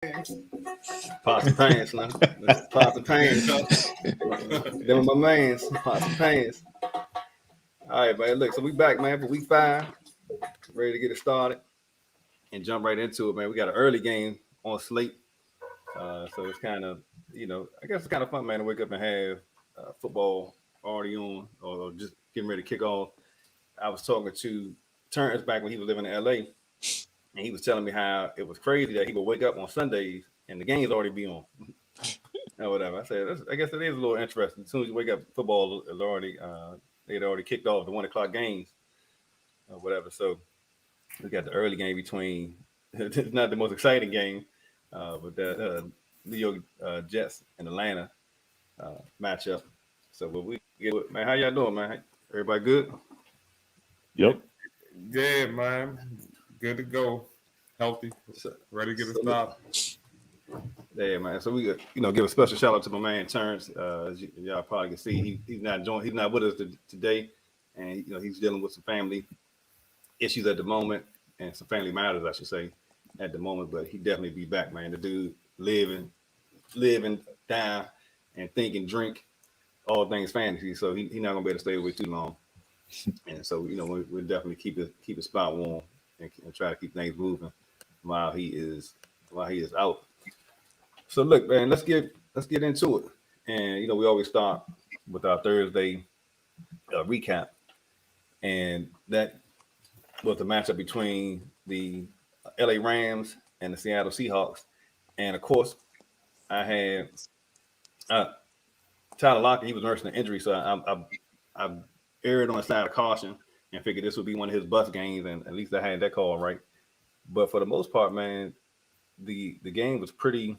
Pots and pans, man. Pots and pans. Them are my mans. Pots and pans. All right, man. Look, so we back, man, for week 5. Ready to get it started and jump right into it, man. We got an early game on slate. So it's kind of, I guess it's kind of fun, man, to wake up and have football already on or just getting ready to kick off. I was talking to Terrence back when he was living in LA, and he was telling me how it was crazy that he would wake up on Sundays and the games already be on. Or whatever. I said, I guess it is a little interesting. As soon as you wake up, football is already they had already kicked off the 1 o'clock games or whatever. So we got the early game between. It's not the most exciting game, but the New York Jets and Atlanta matchup. So what we get, man? How y'all doing, man? Everybody good? Yep. Yeah, man. Good to go. Healthy. Ready to get it started. Yeah, man. So we, give a special shout out to my man Terrence. As y'all probably can see, he's not with us today, and he's dealing with some family issues at the moment, and some family matters, I should say, at the moment. But he definitely be back, man. The dude living down and think and drink all things fantasy, so he's not gonna be able to stay away too long. And so we'll definitely keep the spot warm and try to keep things moving while he is out. So look, man, let's get into it. And we always start with our Thursday recap, and that was the matchup between the LA Rams and the Seattle Seahawks. And of course, I had Tyler Lockett. He was nursing an injury, so I erred on the side of caution and figured this would be one of his bust games, and at least I had that call right. But for the most part, man, the game was pretty.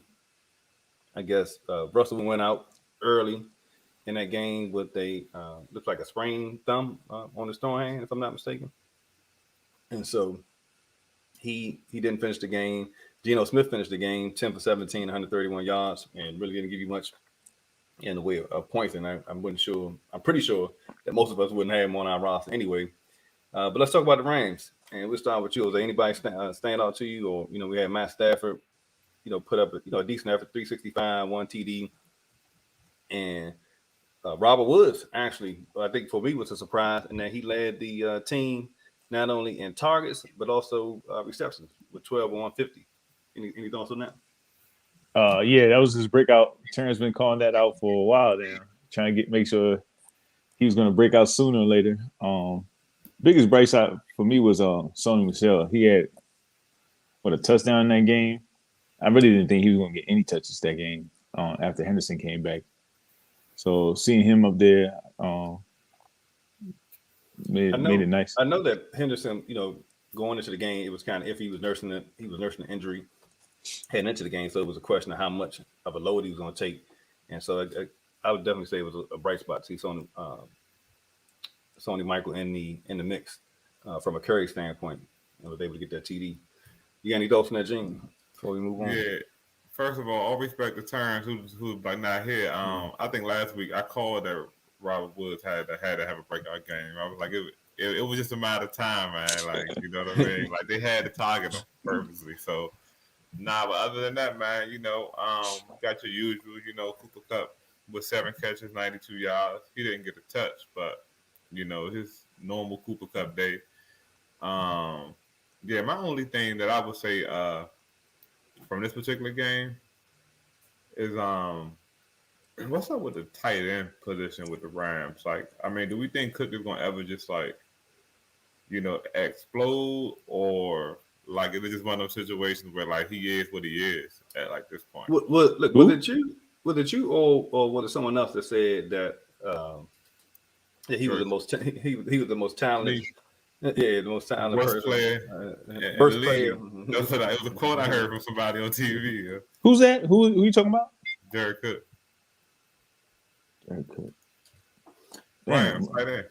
I guess Russell went out early in that game with looked like a sprained thumb on his throwing hand, if I'm not mistaken. And so he didn't finish the game. Geno Smith finished the game 10 for 17, 131 yards, and really didn't give you much in the way of points. And I'm pretty sure that most of us wouldn't have him on our roster anyway. But let's talk about the Rams, and we'll start with you. Is there anybody stand out to you? Or we had Matt Stafford. Put up a decent effort, 365, 1 TD. And Robert Woods, actually, I think for me was a surprise in that he led the team not only in targets, but also receptions with 12 and 150. Any thoughts on that? Yeah, that was his breakout. Terrence been calling that out for a while now, trying to make sure he was going to break out sooner or later. Biggest bright side for me was Sony Michel. He had, a touchdown in that game. I really didn't think he was going to get any touches that game after Henderson came back. So seeing him up there made it nice. I know that Henderson, going into the game, it was kind of if he was nursing an injury heading into the game, so it was a question of how much of a load he was going to take. And so I would definitely say it was a bright spot to see Sony Michael in the mix from a carry standpoint, and was able to get that TD. You got any thoughts on that, Gene? Before we move on. Yeah. First of all respect to Terrence, who's like not here. I think last week I called that Robert Woods had to have a breakout game. I was like, it was just a matter of time, man. Like, you know what I mean? Like they had to target him purposely. So, but other than that, man, got your usual, Cooper Kupp with 7 catches, 92 yards. He didn't get a touch, but his normal Cooper Kupp day. Yeah, my only thing that I would say from this particular game is what's up with the tight end position with the Rams? Like, I mean, do we think Cook is gonna ever just explode, or like is it just one of those situations where like he is what he is at like this point? Look, was it you or was it someone else that said that he was the most he was the most talented? Yeah, the most talented worst player. First player. That's what it was a quote I heard from somebody on TV. Yeah. Who's that? Who are you talking about? Derek Cook. Derek Cook. Rams, right there.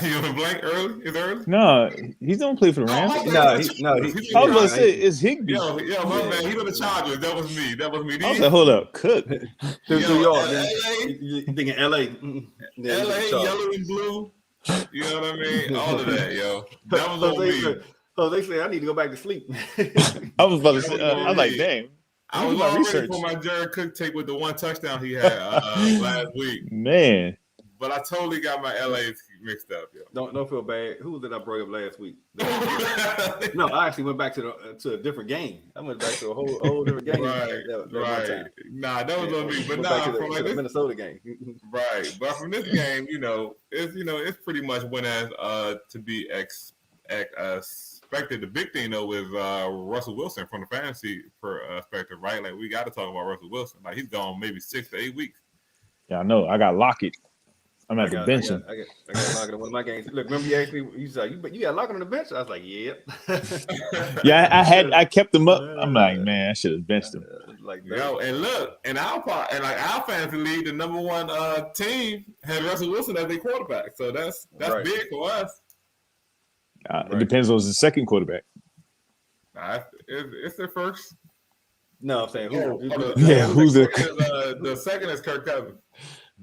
You want to blank early? Is early? No, he don't play for the Rams. No, I was about to say it's Higbee. Yo, my man, he on the Chargers. That was me. I was like, hold up, Cook. New York, man. You thinking LA? LA, yellow and blue. You know what I mean? All of that, yo. That was on me. So they say I need to go back to sleep. I was about to say, I was like, damn. I was all ready for my Jared Cook take with the one touchdown he had last week. Man. But I totally got my LA's mixed up. Yo. Don't feel bad. Who did I bring up last week? No, I actually went back to a different game. I went back to a whole different game. Right. Nah, that was on me. But from like the Minnesota game. Right. But from this game, it's pretty much went as to be expected. The big thing though is Russell Wilson from the fantasy perspective, right? Like we got to talk about Russell Wilson. Like he's gone maybe 6 to 8 weeks. Yeah, I know. I got Lockett. I'm at the bench. I got Lockett in one of my games. Look, remember you asked me, you said, you got Lockett on the bench? I was like, yeah. Yeah, I kept him up. I'm like, man, I should have benched him. And look, in our fantasy league, the number one team had Russell Wilson as their quarterback. So that's right. Big for us. It depends on the second quarterback. It's their first. No, I'm saying who's the second is Kirk Cousins.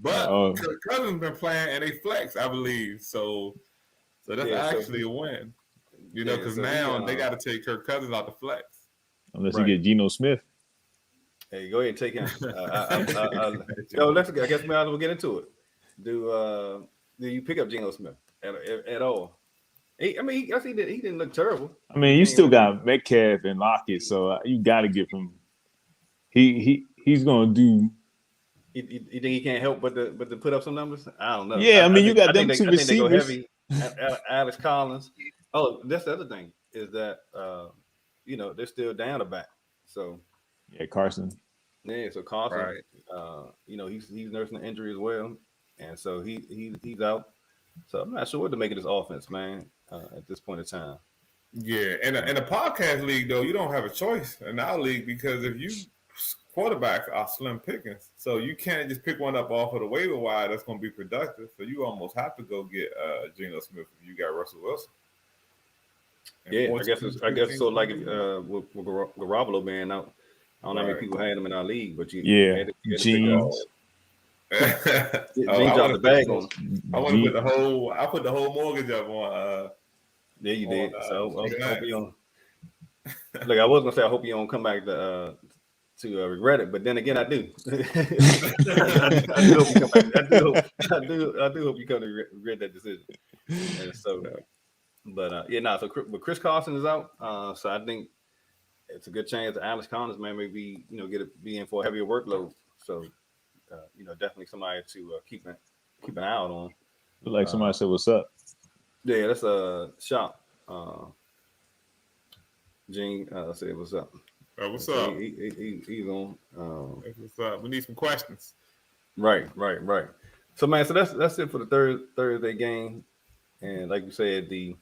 But Kirk Cousins been playing and they flex, I believe. So that's actually a win. Because now they got to take Kirk Cousins out the flex. Unless you get Geno Smith. Hey, go ahead and take him. I guess we might as well get into it. Do you pick up Geno Smith at all? He didn't look terrible. I mean, you still got Metcalf and Lockett, so you got to give him. He's going to do. You think he can't help but to put up some numbers? I don't know. Yeah, you got them two receivers. I think they go heavy. Alex Collins. Oh, that's the other thing is that they're still down a back. So Carson. Yeah, so Carson. Right. He's nursing an injury as well, and so he's out. So I'm not sure what to make of this offense, man. At this point in time. Yeah, and in a podcast league though, you don't have a choice in our league because if you quarterbacks are slim pickings, so you can't just pick one up off of the waiver wire that's going to be productive. So you almost have to go get Geno Smith if you got Russell Wilson. And I guess so. Like with Garoppolo being out, I don't know how many people had him in our league, but Jeans. Jeans dropped the bag on. I put the whole mortgage up on. Yeah, you did. So I hope you don't. Look, I was gonna say I hope you don't come back to regret it, but then again, I do. I do hope you come back. I do hope you come to regret that decision. And so, but Chris Carson is out, so I think it's a good chance that Alex Collins may be be in for a heavier workload. So, definitely somebody to keep an eye out on. Like somebody said, "What's up?" Yeah, that's a shop. Gene said, "What's up?" What's up? He's on. What's up? We need some questions. Right. So, man, that's it for the Thursday game, and like you said, the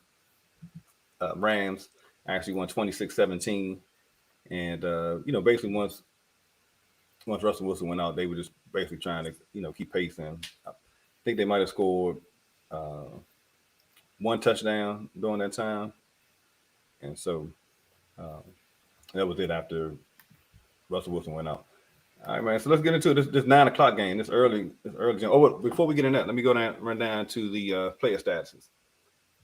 Rams actually won 26-17, and basically once Russell Wilson went out, they were just basically trying to keep pace, and I think they might have scored one touchdown during that time, and so that was it after Russell Wilson went out. All right, man. So let's get into this 9:00 game. This early game. Oh, before we get in that, let me run down to the player statuses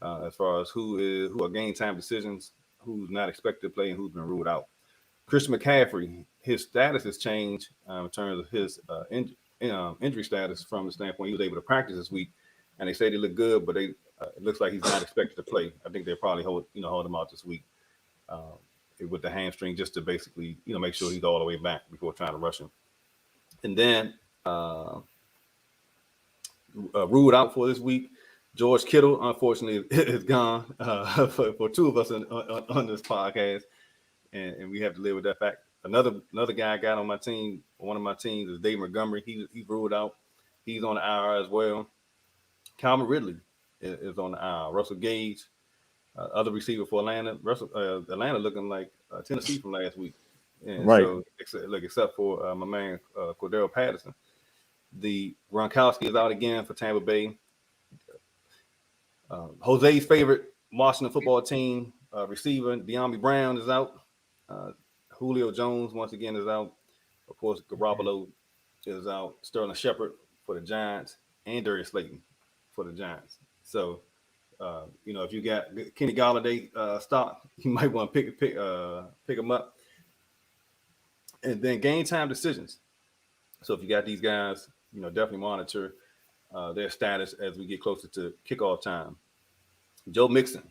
as far as who are game time decisions, who's not expected to play, and who's been ruled out. Christian McCaffrey, his status has changed in terms of his injury status from the standpoint he was able to practice this week, and they say they look good, but it looks like he's not expected to play. I think they'll probably hold him out this week with the hamstring just to basically make sure he's all the way back before trying to rush him. And then ruled out for this week, George Kittle, unfortunately, is gone for two of us on this podcast, and we have to live with that fact. Another guy I got on my team, one of my teams, is Dave Montgomery. He's ruled out. He's on the IR as well. Calvin Ridley is on the IR. Russell Gage, other receiver for Atlanta. Atlanta looking like Tennessee from last week. And right. So, except for my man Cordell Patterson. The Gronkowski is out again for Tampa Bay. Jose's favorite Washington football team receiver, De'Ami Brown, is out. Julio Jones once again is out. Of course, Garoppolo is out. Sterling Shepard for the Giants, and Darius Slayton for the Giants. So, if you got Kenny Galladay stock, you might want to pick him up. And then game time decisions. So if you got these guys, definitely monitor their status as we get closer to kickoff time. Joe Mixon,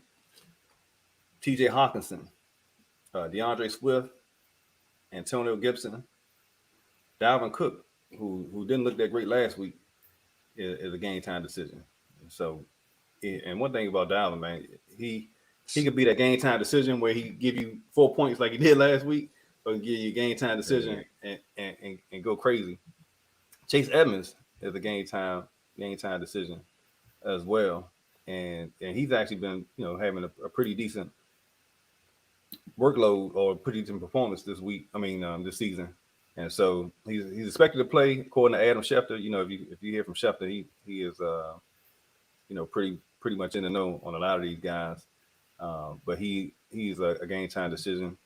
T.J. Hawkinson, DeAndre Swift, Antonio Gibson, Dalvin Cook, who didn't look that great last week, is a game time decision. So, and one thing about Dalvin, man, he could be that game time decision where he give you 4 points like he did last week, or give you a game time decision and go crazy. Chase Edmonds is a game time decision as well, and he's actually been having a pretty decent workload or pretty decent performance this week. This season, and so he's expected to play according to Adam Schefter. If you hear from Schefter, he is pretty much in the know on a lot of these guys. But he's a game time decision.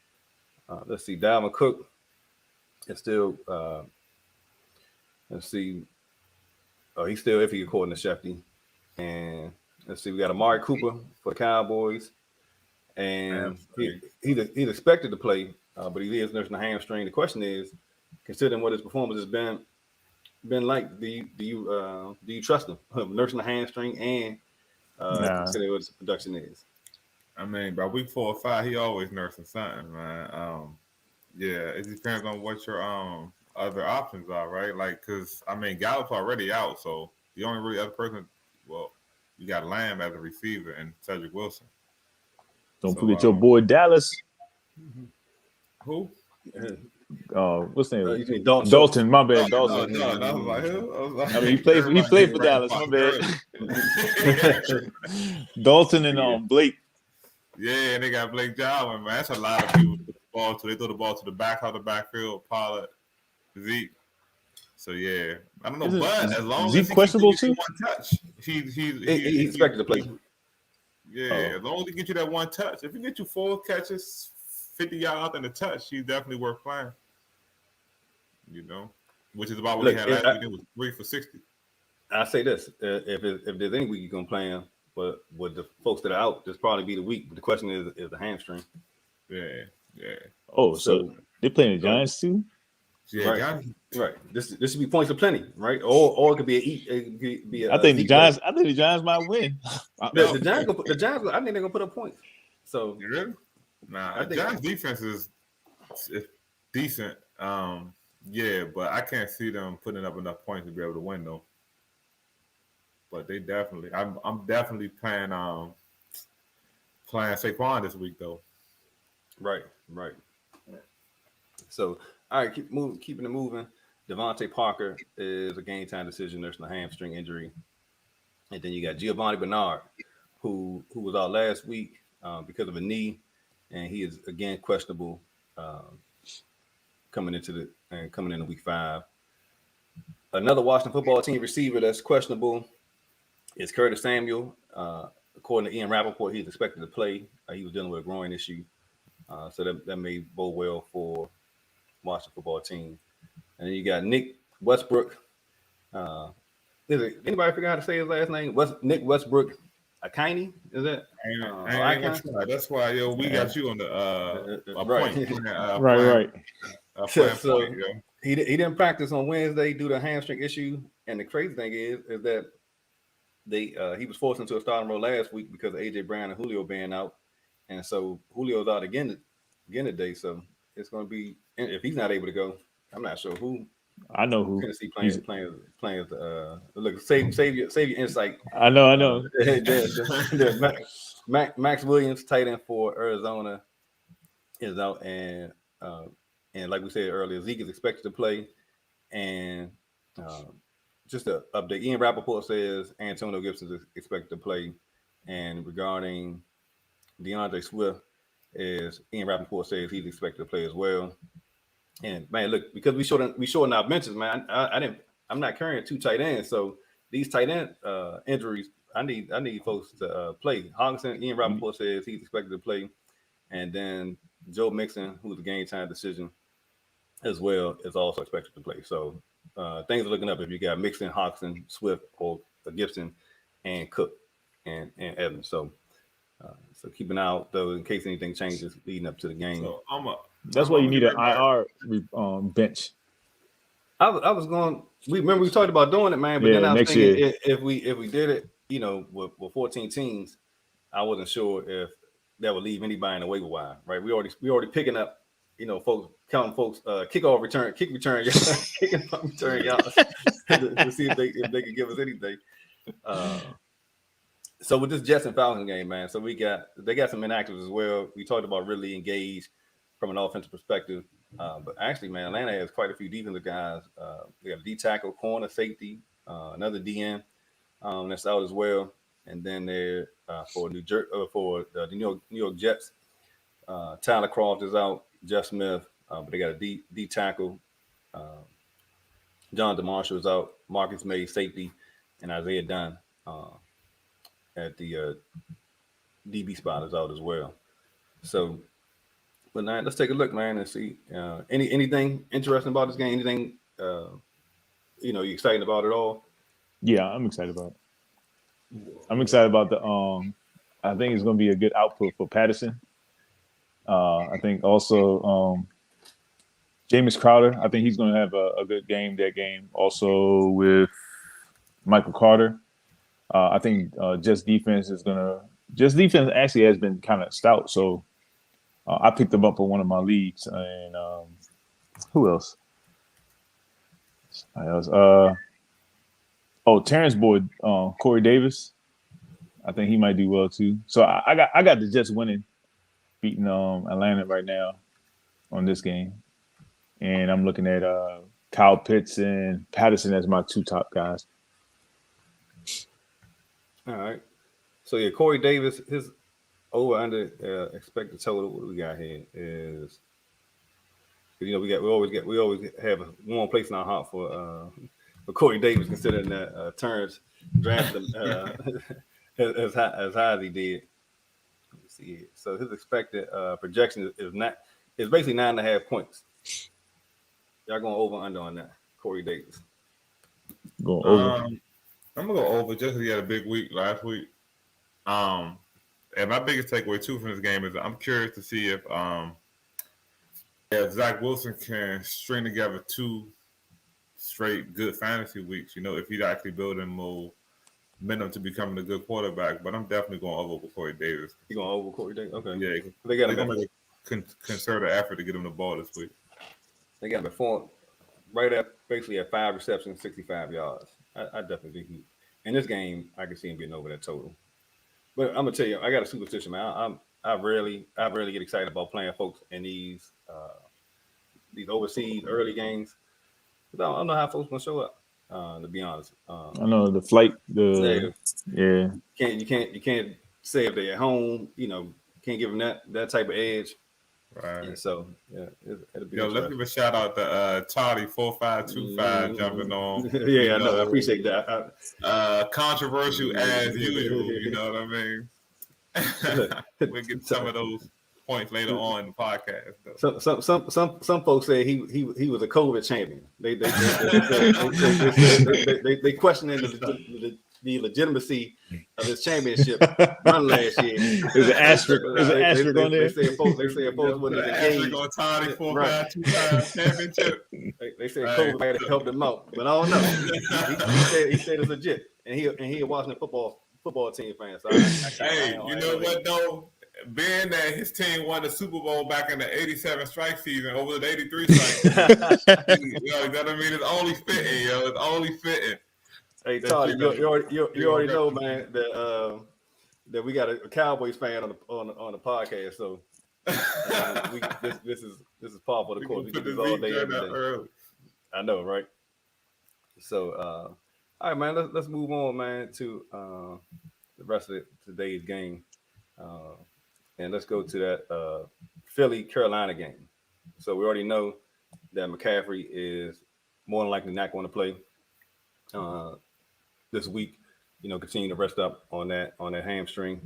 Let's see, Dalvin Cook is still. Let's see. Oh, he's still iffy according to Shefty. And let's see, we got Amari Cooper for the Cowboys. And he's expected to play, but he is nursing a hamstring. The question is, considering what his performance has been like, do you trust him nursing a hamstring and considering what his production is? By week 4 or 5, he always nursing something, man. It depends on what your other options are, right? Like, because Gallup's already out, so the only really other person, you got Lamb as a receiver and Cedric Wilson. Don't forget your boy Dallas. Who? What's the name? You mean Dalton? Dalton, my bad. Dalton. No. He played for Dallas. My bad. Dalton and Blake. Yeah, and they got Blake Jarwin, man. That's a lot of people to the ball to. They throw the ball to the back of the backfield, Pollard, Zeke. So yeah, I don't know, but as long Zeke as he questionable gets you too, one touch, he's expected to play. Yeah, as long as he gets you that one touch. If he gets you 4 catches, 50 yards and a touch, he's definitely worth playing. Which is about what he had last week. It was 3 for 60. I say this: if there's any week you're gonna play him, but with the folks that are out, this probably be the week. But the question is the hamstring. Yeah. Oh, so they're playing the Giants too? Yeah, right. This should be points of plenty, right? Or it could be a. I think the Giants might win. The Giants. I think they're gonna put up points. So you really? Nah, the Giants defense is decent. But I can't see them putting up enough points to be able to win though. But they definitely, I'm definitely playing Saquon this week though. Right. So all right, keeping it moving. Devontae Parker is a game time decision nursing a hamstring injury, and then you got Giovanni Bernard, who was out last week because of a knee, and he is again questionable coming into week 5. Another Washington football team receiver that's questionable is Curtis Samuel. According to Ian Rappaport, he's expected to play. He was dealing with a groin issue, so that may bode well for Washington football team. And then you got Nick Westbrook. Anybody figure out how to say his last name? Nick Westbrook Akini? Is that? I ain't gonna try. That's why we got you on the point. Right. So he didn't practice on Wednesday due to a hamstring issue. And the crazy thing is that he was forced into a starting role last week because of AJ Brown and Julio being out, and so Julio's out again today. So it's going to be, if he's not able to go, I'm not sure who. I know who. Tennessee playing. Look, save your insight. I know. Max Williams, tight end for Arizona, is out, and like we said earlier, Zeke is expected to play, and just to update, Ian Rappaport says Antonio Gibson is expected to play, and regarding DeAndre Swift, Ian Rappaport says he's expected to play as well. And man, look, because we shortened our benches, man. I'm not carrying 2 tight ends, so these tight end injuries, I need folks to play. Hogson, Ian Rappaport says he's expected to play, and then Joe Mixon, who's a game time decision as well, is also expected to play. So things are looking up if you got Mixon, Hogson, Swift, or Gibson, and Cook and Evans. So keep an eye out though in case anything changes leading up to the game. So That's why you need an IR bench. I was going. We talked about doing it, man. But then I was next thinking year. if we did it, with 14 teams, I wasn't sure if that would leave anybody in the waiver wire. Right? We already picking up, folks counting folks kick return yards, kicking off return yards to see if they could give us anything. So with this Jets and Falcons game, man, so they got some inactives as well. We talked about really engaged from an offensive perspective. But actually, man, Atlanta has quite a few defensive guys. They got a D tackle, corner, safety, another DN that's out as well. And then they're for the New York Jets, Tyler Croft is out, Jeff Smith, but they got a D tackle. John DeMarshall is out, Marcus May, safety, and Isaiah Dunn at the DB spot is out as well. So, but now let's take a look, man, and see anything interesting about this game. Anything you excited about it all? Yeah, I'm excited about it. I'm excited about the. I think it's going to be a good output for Patterson. I think also Jameis Crowder. I think he's going to have a good game that game. Also with Michael Carter. I think Jets defense actually has been kind of stout. So I picked them up for one of my leagues. And who else? Terrence Boyd, Corey Davis. I think he might do well too. So I got the Jets winning, beating Atlanta right now on this game. And I'm looking at Kyle Pitts and Patterson as my two top guys. All right. So yeah, Corey Davis, his over under expected total. What do we got here is, we always have a warm place in our heart for Corey Davis, considering that Terrence drafted him as high as he did. Let me see here. So his expected projection is basically 9.5 points. Y'all going over under on that, Corey Davis? Go over. I'm gonna go over just because he had a big week last week. And my biggest takeaway too from this game is I'm curious to see if Zach Wilson can string together 2 straight good fantasy weeks. If he's actually building more momentum to becoming a good quarterback. But I'm definitely going over with Corey Davis. You going over Corey Davis? Okay. Yeah, they're gonna make a concerted effort to get him the ball this week. They got before right at basically at 5 receptions, 65 yards. I definitely think in this game I can see him getting over that total. But I'm gonna tell you, I got a superstition, man. I rarely get excited about playing folks in these overseas early games. I don't know how folks gonna show up. To be honest, I know the flight. Yeah. You can't say if they're at home. Can't give them that type of edge. Right. And so it'll be. Let's give a shout out to Toddy 4525 jumping on. Yeah, I know. I appreciate that. Controversial as usual. You know what I mean? We'll get some of those points later on in the podcast. Though. Some folks say he was a COVID champion. They questioning the legitimacy of his championship run last year. There's an asterisk. There's an asterisk on there. They said folks wasn't engaged. On Toddy 4-5-2-5 championship. They said COVID might have helped him out, but I don't know. He said it's legit, and he a Washington football team fan. So you know what though? Being that his team won the Super Bowl back in the 87 strike season over the 83 strike season, you know what I mean? It's only fitting, It's only fitting. Hey, Todd, you already know, man, that we got a Cowboys fan on the podcast. So this is par for the course. We do this all day, every day. I know, right? So, all right, man. Let's move on, man, to the rest of today's game, and let's go to that Philly Carolina game. So we already know that McCaffrey is more than likely not going to play this week. Continue to rest up on that hamstring.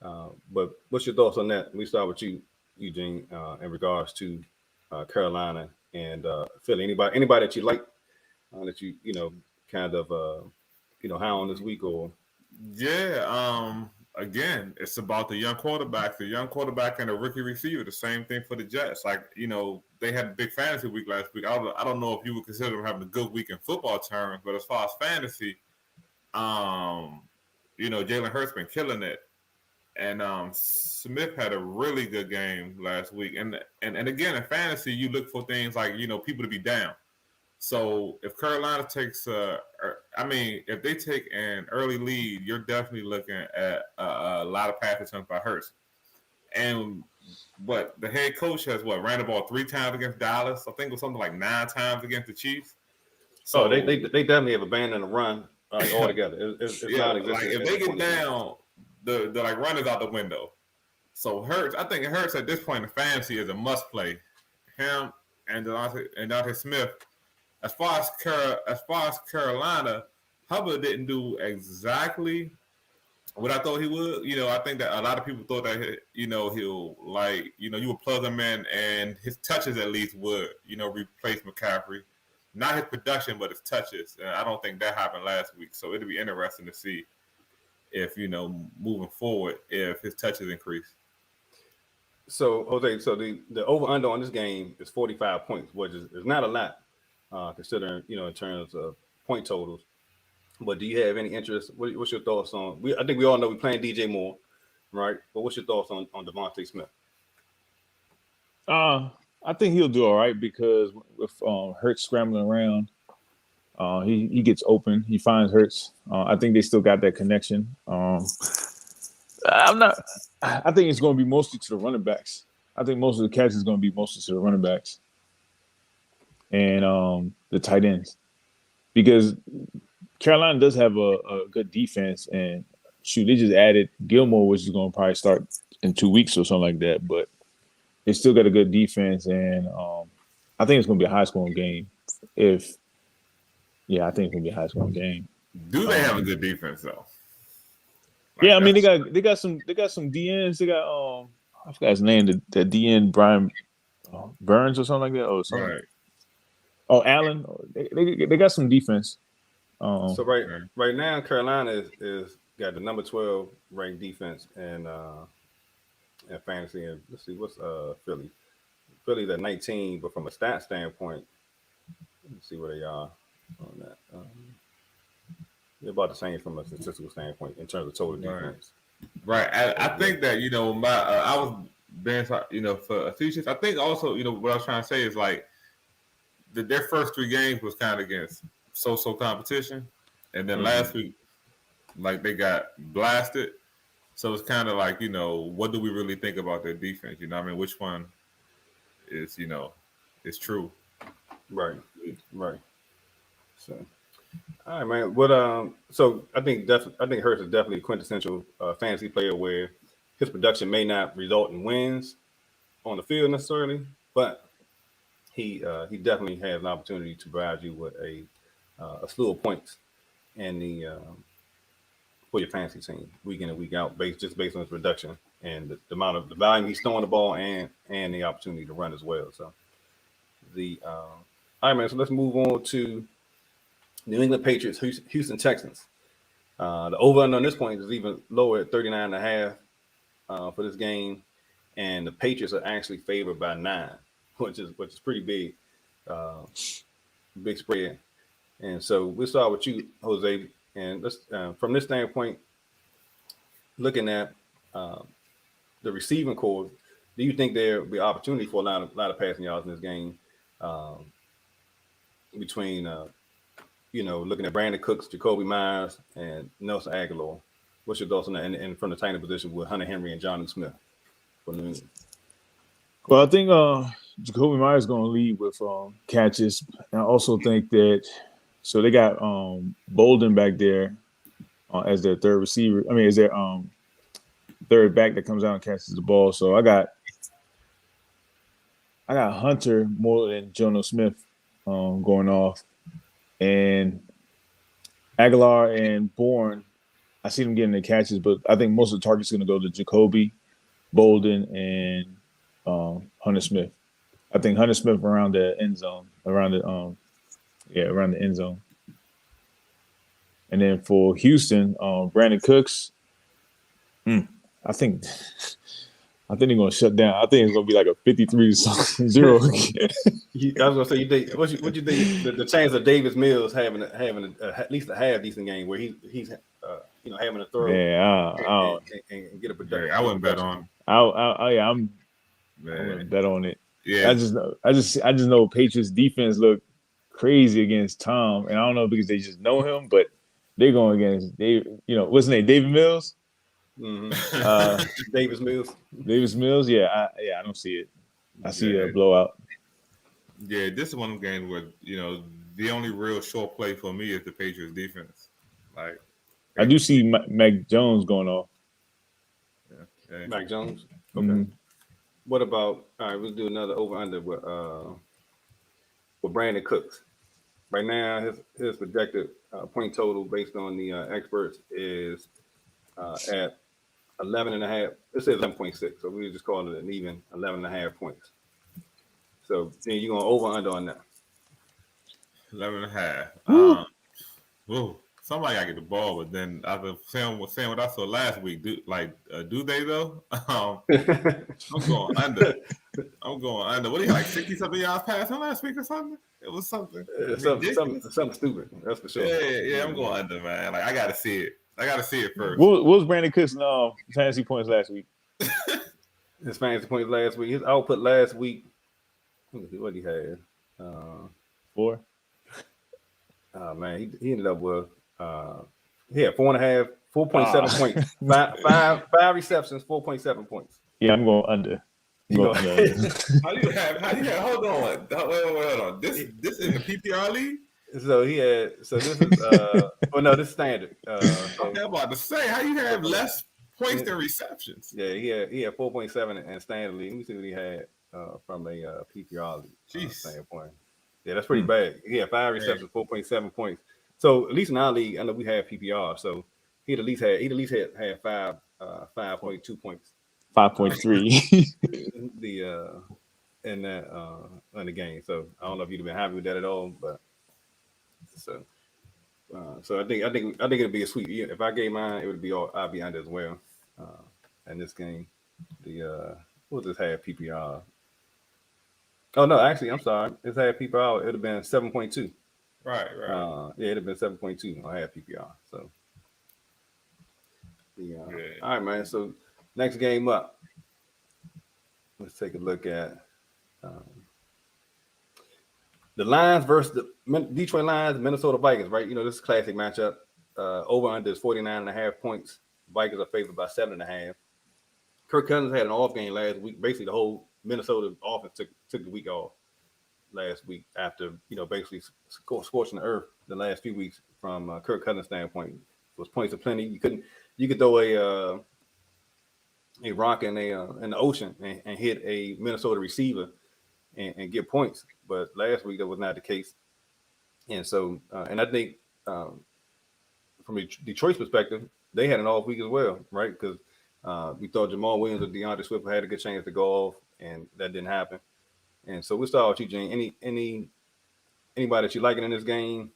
But what's your thoughts on that? Let me start with you, Eugene, in regards to Carolina and Philly. Anybody that you like that you kind of high on this week or? Yeah, again, it's about the young quarterback, and the rookie receiver. The same thing for the Jets. Like, they had a big fantasy week last week. I don't know if you would consider them having a good week in football terms, but as far as fantasy, Jalen Hurts been killing it. And Smith had a really good game last week. And again, in fantasy, you look for things like, people to be down. So if Carolina takes, if they take an early lead, you're definitely looking at a lot of pass attempts by Hurts. And the head coach has ran the ball 3 times against Dallas. I think it was something like 9 times against the Chiefs. So they definitely have abandoned the run altogether. It's non-existent. Like if they get down, the run is out the window. So I think Hurts at this point in fantasy is a must play. Him and Devontae Smith. As far as Carolina, Hubbard didn't do exactly what I thought he would. I think that a lot of people thought that he'll you would plug him in and his touches at least would replace McCaffrey. Not his production, but his touches. And I don't think that happened last week. So it'll be interesting to see if moving forward if his touches increase. So Jose, the over under on this game is 45 points, which is not a lot. Considering, in terms of point totals. But do you have any interest? What's your thoughts on? I think we all know we're playing DJ Moore, right? But what's your thoughts on Devontae Smith? I think he'll do all right because with Hurts scrambling around, he gets open. He finds Hurts. I think they still got that connection. I think it's going to be mostly to the running backs. I think most of the catches is going to be mostly to the running backs and the tight ends, because Carolina does have a good defense, and they just added Gilmore, which is going to probably start in 2 weeks or something like that. But they still got a good defense, and I think it's going to be a high-scoring game. I think it's going to be a high-scoring game. Do they have a good defense though? I mean they got some DNs. They got I forgot his name. The DN Brian Burns or something like that. Oh, something. Right. Oh, Allen. They got some defense. So right now, Carolina is got the number 12 ranked defense in fantasy. And let's see, what's Philly? Philly's at 19, but from a stat standpoint, let's see where they are on that. They're about the same from a statistical standpoint in terms of total defense. Right. I think that I was being for Ephesians. I think also what I was trying to say is like their first 3 games was kind of against so competition, and then last week like they got blasted. So it's kind of like what do we really think about their defense? Which one is is true? Right. So. All right, man. What so I think Hurts is definitely a quintessential fantasy player where his production may not result in wins on the field necessarily, but he definitely has an opportunity to provide you with a slew of points in the for your fantasy team week in and week out, based on his production and the amount of the volume he's throwing the ball and the opportunity to run as well. So all right, man. So let's move on to New England Patriots, Houston Texans. The over under on this point is even lower at 39.5 for this game, and the Patriots are actually favored by 9, which is pretty big, big spread. And so we'll start with you, Jose, and let's from this standpoint, looking at the receiving core, do you think there will be opportunity for a lot of passing yards in this game between looking at Brandon Cooks, Jacoby Myers, and Nelson Aguilar? What's your thoughts on that? And from the tight end position with Hunter Henry and Jonnu Smith for New England? Well, I think Jacoby Myers is going to lead with catches. And I also think that they got Bolden back there as their third receiver. I mean, as their third back that comes out and catches the ball. So I got Hunter more than Jonnu Smith going off. And Aguilar and Bourne, I see them getting the catches, but I think most of the targets are going to go to Jacoby, Bolden, and Hunter Smith. I think Hunter Smith around the end zone, around the end zone. And then for Houston, Brandon Cooks, I think they're gonna shut down. I think it's gonna be like a 53-0 again. I was gonna say, what you think the chance of Davis Mills having at least a half decent game where he's having a throw and get a production. Yeah, I wouldn't bet on. I'm gonna bet on it. Yeah, I just know Patriots defense look crazy against Tom, and I don't know because they just know him, but they're going against what's his name, David Mills. Mm-hmm. Davis Mills. Yeah, I don't see it. I see a blowout. Yeah, this is one of the games where the only real short play for me is the Patriots defense. Like, I do see Mac Jones going off. Yeah. Mac Jones. Okay. Mm-hmm. What about? All right, we'll do another over under with Brandon Cooks. Right now, his projected point total based on the experts is at 11.5. It says 11.6, so we just calling it an even 11.5 points. So then you're going over under on that. 11.5. Whoa. Somebody got to get the ball, but then I've been saying what I saw last week. Do they though? I'm going under. What do you like 60-something yards passing last week or something? It was something. Something stupid. That's for sure. Yeah. I'm going under, man. Like I got to see it. First. What was Brandon Cooks' fantasy points last week? His fantasy points last week. His output last week. What he had? 4. Oh man, he ended up with he had 4.5, 4.7 points, five receptions, 4.7 points. Yeah, I'm going under. How do you have? Hold on. Hold on. This is in the PPR league. So this is this is standard. Okay, I'm about to say, how you have less points than receptions? Yeah, he had 4.7 in standard league. Let me see what he had from a PPR league standpoint. Yeah, that's pretty bad. He had 5 receptions, 4.7 points. So at least in our league, I know we have PPR. So he'd at least had 5.2 points. 5.3. In the game. So I don't know if you'd have been happy with that at all, but so I think it'd be a sweep. If I gave mine, it would be I'd be under as well. In this game, we'll just have PPR. Oh no, actually, I'm sorry. It's had PPR. It'd have been 7.2. Right. It'd have been 7.2. I had PPR. So all right, man. So next game up. Let's take a look at the Lions versus the Detroit Lions, Minnesota Vikings, right? This is a classic matchup. Over under is 49.5 points. Vikings are favored by 7.5. Kirk Cousins had an off game last week. Basically, the whole Minnesota offense took the week off last week after, basically scorching the earth the last few weeks from Kirk Cousins' standpoint. It was points aplenty. You could throw a rock in the ocean and hit a Minnesota receiver and get points. But last week that was not the case. And so, and I think from a Detroit's perspective, they had an off week as well, right? Because we thought Jamal Williams or DeAndre Swift had a good chance to go off, and that didn't happen. And so we'll start with you, Jane. Anybody that you liking in this game?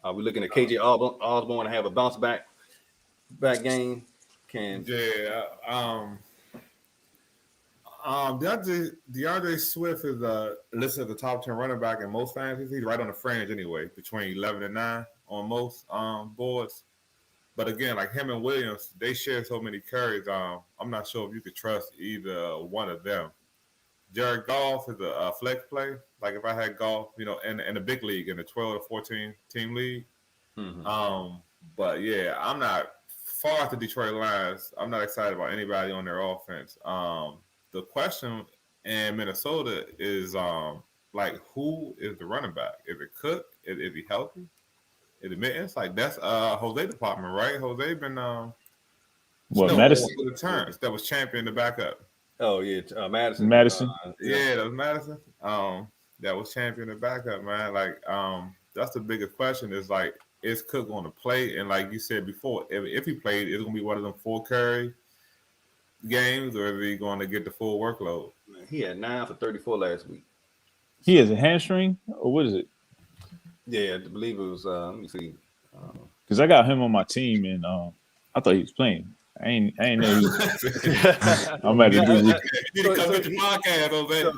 Are we looking at KJ Osborne to have a bounce back game? DeAndre Swift is listed as the top 10 running back in most fantasies. He's right on the fringe anyway, between 11 and 9 on most boards. But again, like him and Williams, they share so many carries. I'm not sure if you could trust either one of them. Jared Goff is a flex play. Like if I had Goff, in a big league, in the 12 to 14 team league. Mm-hmm. But yeah, I'm not far as the Detroit Lions. I'm not excited about anybody on their offense. The question in Minnesota is who is the running back? Is it Cook? Is he healthy? Is it Mittens? Like that's Jose department, right? Jose been Madison the turns that was champion the backup. Oh yeah, Madison. Yeah, that was Madison. That was champion the backup, man. Like that's the biggest question. Is like, is Cook going to play? And like you said before, if he played, it's going to be one of them 4 carry games, or is he going to get the full workload? He had 9 for 34 last week. He has a hamstring, or what is it? Yeah, I believe it was. Let me see. Because I got him on my team, and I thought he was playing. I ain't know. I'm at Yeah, to do. You need to come get your podcast, Jose.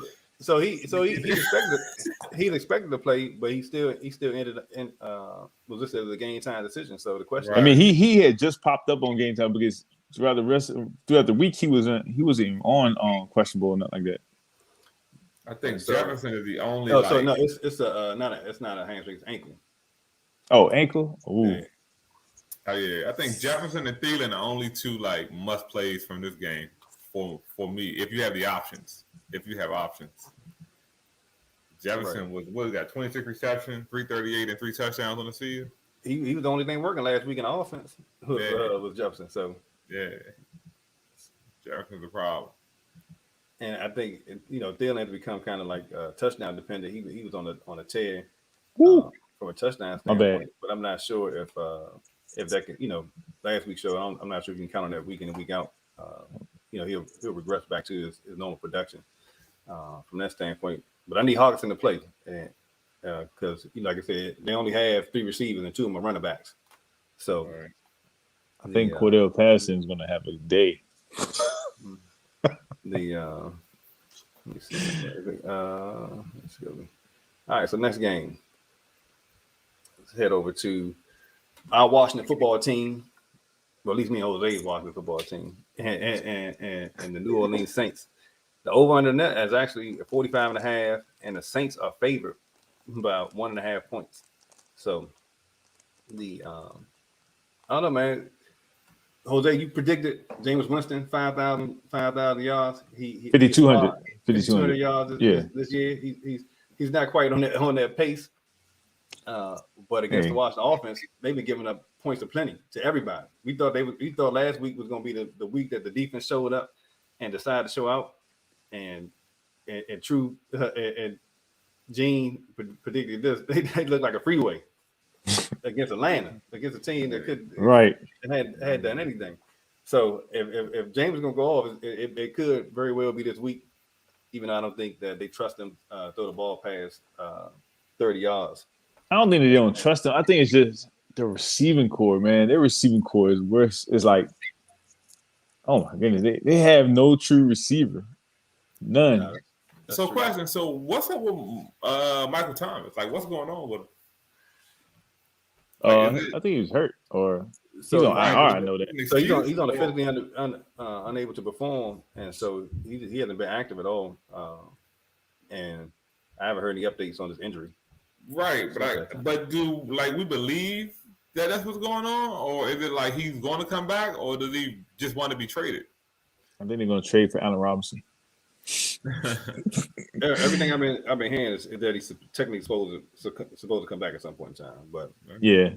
he's expected to play, but he still ended in was this as a game time decision. So the question, I mean, Right. he had just popped up on game time because throughout the week he wasn't even on questionable or nothing like that. I think So- Jefferson is the only. oh, like, so no, it's not a hamstring, it's ankle. Oh, ankle. Ooh. Yeah. Oh yeah, I think Jefferson and Thielen are the only two like must plays from this game for me. If you have the options, Jefferson was got 26 receptions, 338, and 3 touchdowns on the season. He was the only thing working last week in offense was Jefferson. So Yeah, Jefferson's the problem. and I think Thielen had to become kind of like touchdown dependent. He was on a tear from a touchdown My bad. standpoint, but I'm not sure if that could last week's show. I'm not sure if you can count on that week in and week out. He'll regress back to his normal production from that standpoint. But I need Hawkinson to play, and because like I said, they only have 3 receivers and 2 of them are running backs. So Right. I think Cordell Patterson is going to have a day. let me see. Let's go. All right, so next game. Let's head over to our Washington football team. Well, at least me and Jose's Washington football team, and the New Orleans Saints. The over-under net is actually 45.5, and the Saints are favored by 1.5 points. So I don't know, man. Jose, you predicted Jameis Winston 5,000 yards. He 5,200 yards this year. He's not quite on that pace. But against the Washington offense, they've been giving up points aplenty to everybody. We thought last week was going to be the week that the defense showed up and decided to show out. And Gene predicted this. They looked like a freeway against Atlanta, against a team that could had done anything. So if James is going to go off, it could very well be this week. Even though I don't think that they trust him throw the ball past 30 yards. I don't think they don't trust him. I think it's just the receiving core, man. Their receiving core is worse. It's like, oh my goodness, they have no true receiver. None. No, So, true. question. So, what's up with Michael Thomas? Like, what's going on with him? I think he was hurt, or he's So on IR. I know that. So he's on the physically unable to perform, and so he hasn't been active at all. And I haven't heard any updates on his injury. Right, but do we believe that that's what's going on, or is it like he's going to come back, or does he just want to be traded? I think they're going to trade for Allen Robinson. Everything I've been hearing is that he's technically supposed to come back at some point in time, but yeah,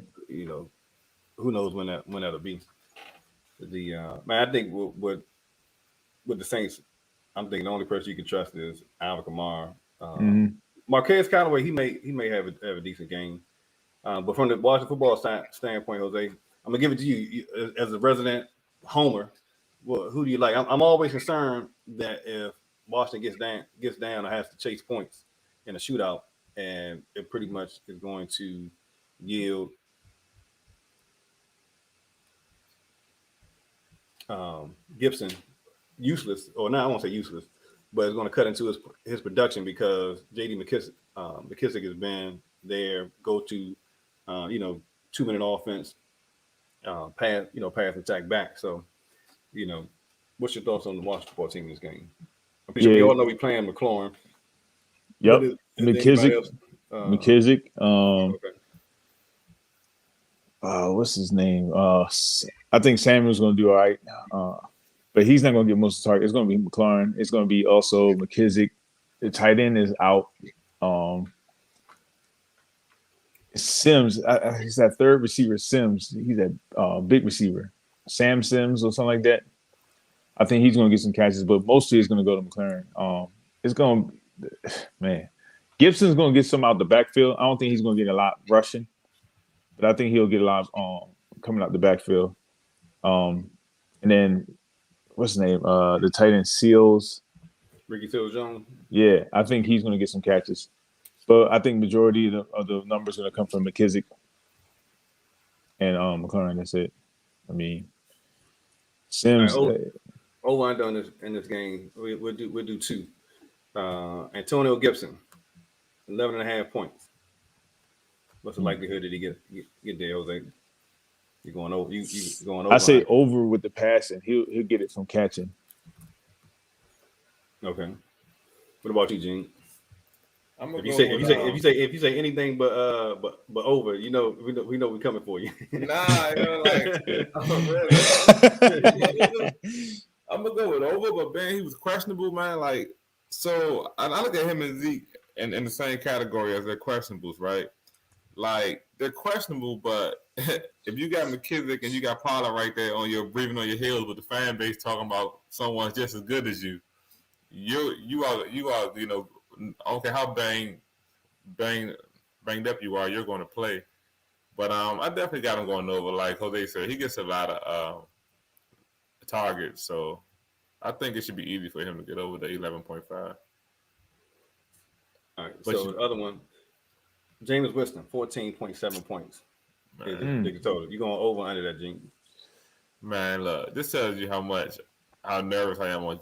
who knows when that'll be. Man, I think with the Saints, I'm thinking the only person you can trust is Alvin Kamara. Marquez Callaway, he may have a decent game, but from the Washington football standpoint, Jose, I'm gonna give it to you as a resident homer. Well, who do you like? I'm always concerned that if Washington gets down or has to chase points in a shootout, and it pretty much is going to yield Gibson useless, or not, I won't say useless, but it's going to cut into his production because J.D. McKissick has been their go-to, 2-minute offense, pass attack back. So, what's your thoughts on the Washington football team in this game? I'm pretty sure we all know we playing McLaurin. Yep, McKissick. McKissick. Okay. What's his name? I think Samuel's going to do all right. But he's not going to get most of the target. It's going to be McLaurin. It's going to be also McKissick. The tight end is out. Sims, he's that third receiver, Sims. He's that big receiver, Sam Sims or something like that. I think he's going to get some catches, but mostly it's going to go to McLaurin. It's going to, man, Gibson's going to get some out the backfield. I don't think he's going to get a lot rushing, but I think he'll get a lot coming out the backfield. And then, what's his name? The tight end Seals. Ricky Seals-Jones. Yeah, I think he's going to get some catches. But I think majority of the numbers are going to come from McKissick and McLaurin. That's it. I mean, Sims. All right, over under in this game. We'll do two. Antonio Gibson, 11.5 points. What's the likelihood that he get there, Jose? You going over? You going over? I say over with the passing. He'll get it from catching. Okay. What about you, Gene? I'm gonna If you say anything but over, we know we're coming for you. Nah, I'm gonna go with over, but man, he was questionable, man. Like, so I look at him and Zeke in the same category as their questionables, right? Like they're questionable, but if you got McKissick and you got Pollard right there breathing on your heels with the fan base talking about someone just as good as you, you are I don't care how banged up you are, you're going to play. But I definitely got him going over. Like Jose said, he gets a lot of targets, so I think it should be easy for him to get over the 11.5. All right. So the other one, Jameis Winston, 14.7 points. Is the total. You going over under that, Gene? Man, look, this tells you how nervous I am on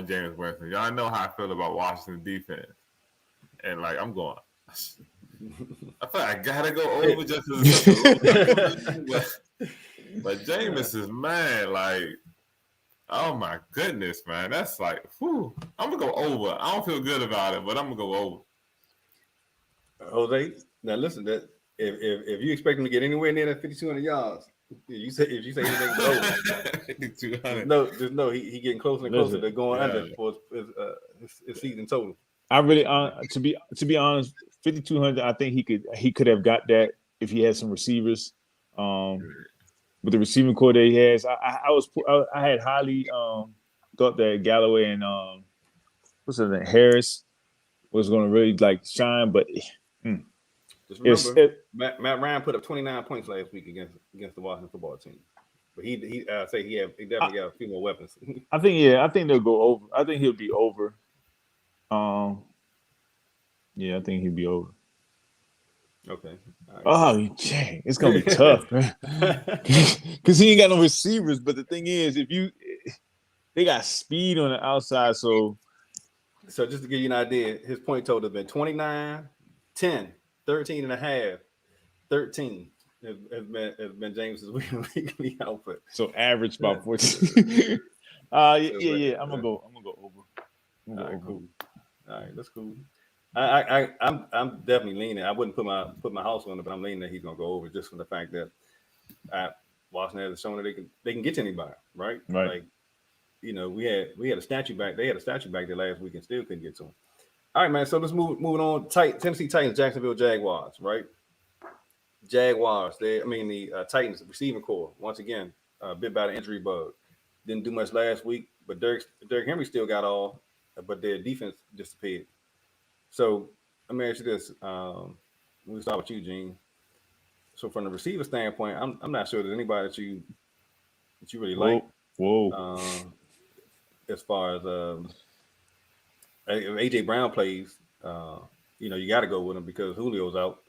Jameis Winston. Y'all know how I feel about Washington defense, and like I'm going. I feel like I gotta go over just but Jameis is, man, like, oh my goodness, man, that's like, whew. I'm gonna go over. I don't feel good about it, but I'm gonna go over. Jose, now listen, that if you expect him to get anywhere near that 5,200 yards, if you say anything over, just know he getting closer and closer to going under for his season total. I really, to be honest, 5,200. I think he could have got that if he had some receivers. With the receiving core that he has, I had highly thought that Galloway and what's his name, Harris was going to really like shine, but just remember, Matt Ryan put up 29 points last week against the Washington football team. But he definitely got a few more weapons. I think they'll go over. I think he'll be over. I think he'll be over. Okay. Right. Oh, dang. It's gonna be tough, man. Because he ain't got no receivers. But the thing is, they got speed on the outside, so just to give you an idea, his point total has been 29, 10, 13 and a half, 13 has been James's weekly output. So average about 14. I'm gonna go over. All right, cool. All right, that's cool. I'm definitely leaning. I wouldn't put my house on it, but I'm leaning that he's gonna go over just from the fact that Washington has shown that they can get to anybody, right? Right. Like, we had a statue back. They had a statue back there last week and still couldn't get to him. All right, man. So let's moving on. Tennessee Titans, Jacksonville Jaguars, right? Jaguars. The Titans receiving core once again bit by the injury bug. Didn't do much last week, but Derrick Henry still got all, but their defense disappeared. So let me ask you this. We'll start with you, Gene. So from the receiver standpoint, I'm not sure there's anybody that you really like. Whoa. As far as if AJ Brown plays, you got to go with him because Julio's out.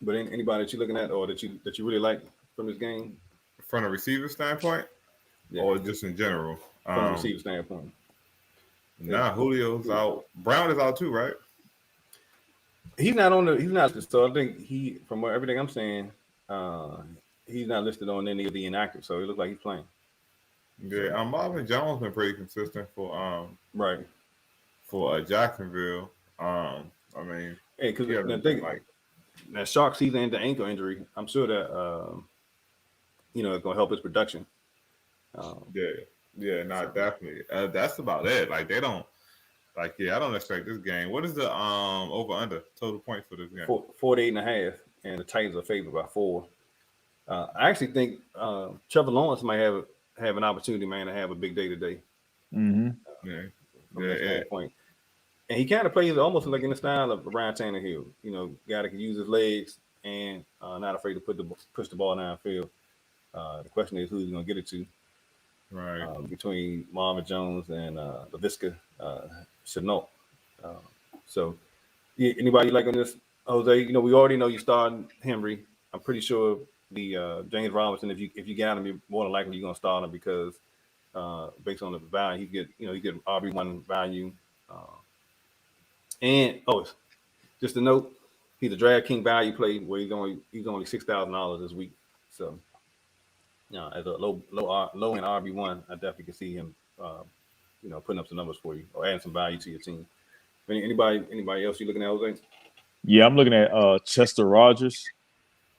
But anybody that you're looking at or that you really like from this game, from a receiver standpoint, or just in general, from a receiver standpoint. Nah, Julio's out. Brown is out too, right? He's not. So I think from everything I'm saying, he's not listed on any of the inactive. So it looks like he's playing. Yeah, Marvin Jones been pretty consistent for right for Jacksonville. Because that shark season and the ankle injury, I'm sure that it's gonna help his production. Definitely. That's about it. Like they don't. I don't expect this game. What is the over under total points for this game? 48.5, and the Titans are favored by 4. I actually think Trevor Lawrence might have an opportunity, man, to have a big day today. Mm-hmm. From that standpoint. And he kind of plays almost like in the style of Ryan Tannehill. Guy that can use his legs and not afraid to push the ball downfield. The question is who he's going to get it to. Right. Between Marvin Jones and LaVisca Chenault. So, anybody you like on this, Jose? We already know you starting Henry. I'm pretty sure James Robinson. If you got him, you're more than likely you're gonna start him because based on the value he get RB1 value. Uh, and just a note, he's a DraftKings value play where he's only $6,000 this week. So as a low end RB1, I definitely can see him putting up some numbers for you or adding some value to your team. Anybody else you looking at, Jose? Yeah, I'm looking at Chester Rogers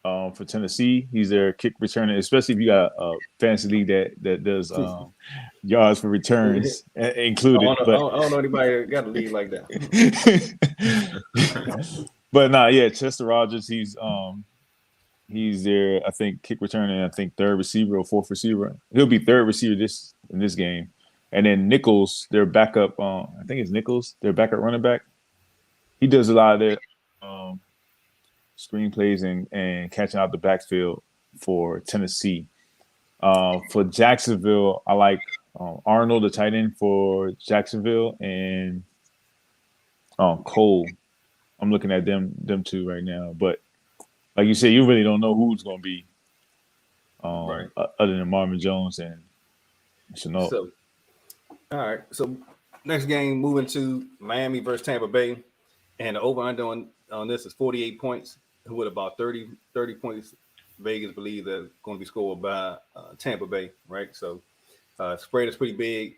for Tennessee. He's their kick returner, especially if you got a fantasy league that does yards for returns included. I don't know anybody that got a lead like that. But yeah, Chester Rogers, he's their, I think, kick returner, I think third receiver or fourth receiver. He'll be third receiver in this game. And then Nichols, their backup, I think it's Nichols, their backup running back. He does a lot of their screenplays and catching out the backfield for Tennessee. For Jacksonville, I like Arnold, the tight end for Jacksonville, and Cole. I'm looking at them two right now. But like you said, you really don't know who's going to be right. Other than Marvin Jones and Chenault. So, all right. So next game, moving to Miami versus Tampa Bay. And the over-under on this is 48 points, with about 30 points Vegas believes that's going to be scored by Tampa Bay, right? So spread is pretty big.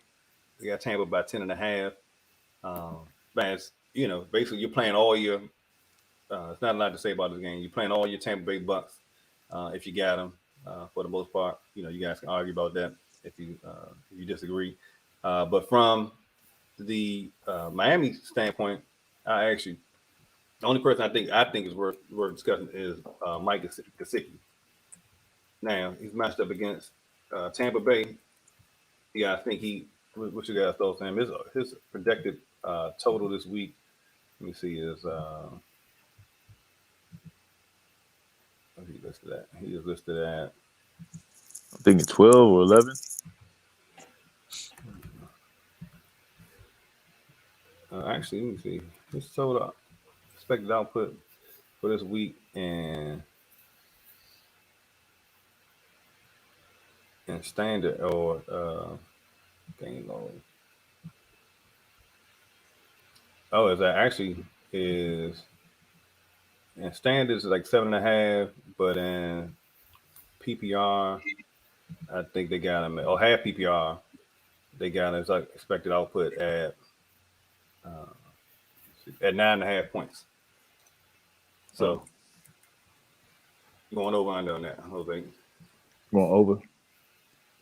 We got Tampa by 10.5. But basically you're playing all your it's not a lot to say about this game. You're playing all your Tampa Bay Bucks if you got them for the most part. You guys can argue about that if you disagree. But from the Miami standpoint, the only person I think is worth discussing is Mike Gesicki. Now he's matched up against Tampa Bay. Yeah, I think what you guys thought, Sam? His projected total this week. Let me see. Is what he listed at? He is listed at, I think it's 12 or 11. Actually, let me see. His total expected output for this week and standard or game load. Oh, is that actually is and standards is like 7.5, but in PPR, I think they got him half PPR. They got his like expected output at 9.5 points. So going over under on that, Jose. Going over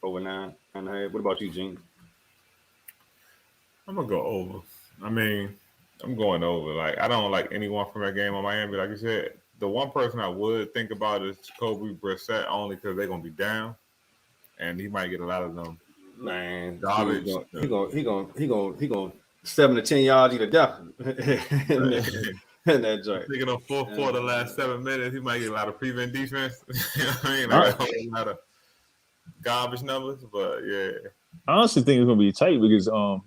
9.5. What about you, Gene? I'm gonna go over. I mean, I'm going over. Like, I don't like anyone from that game on Miami. Like you said, the one person I would think about is Jacoby Brissett, only because they're gonna be down, and he might get a lot of them. Man, garbage. He going 7 to 10 yards either death in that joint. Thinking of fourth quarter, last 7 minutes, he might get a lot of prevent defense. You know what I mean? Like, a lot of garbage numbers, but yeah. I honestly think it's gonna be tight because I'm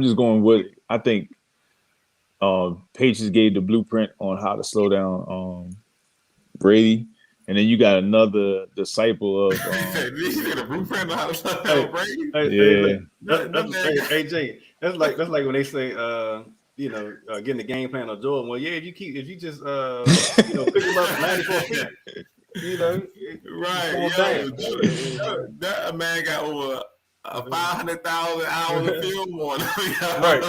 just going with I think Patriots gave the blueprint on how to slow down Brady, and then you got another disciple of. Did you get a blueprint on how to slow down Brady? Hey, Jay, that's like when they say getting the game plan on Jordan. Well, yeah, if you just pick him up 94 feet. Right? That man got over 500,000 hours of film on him. Right.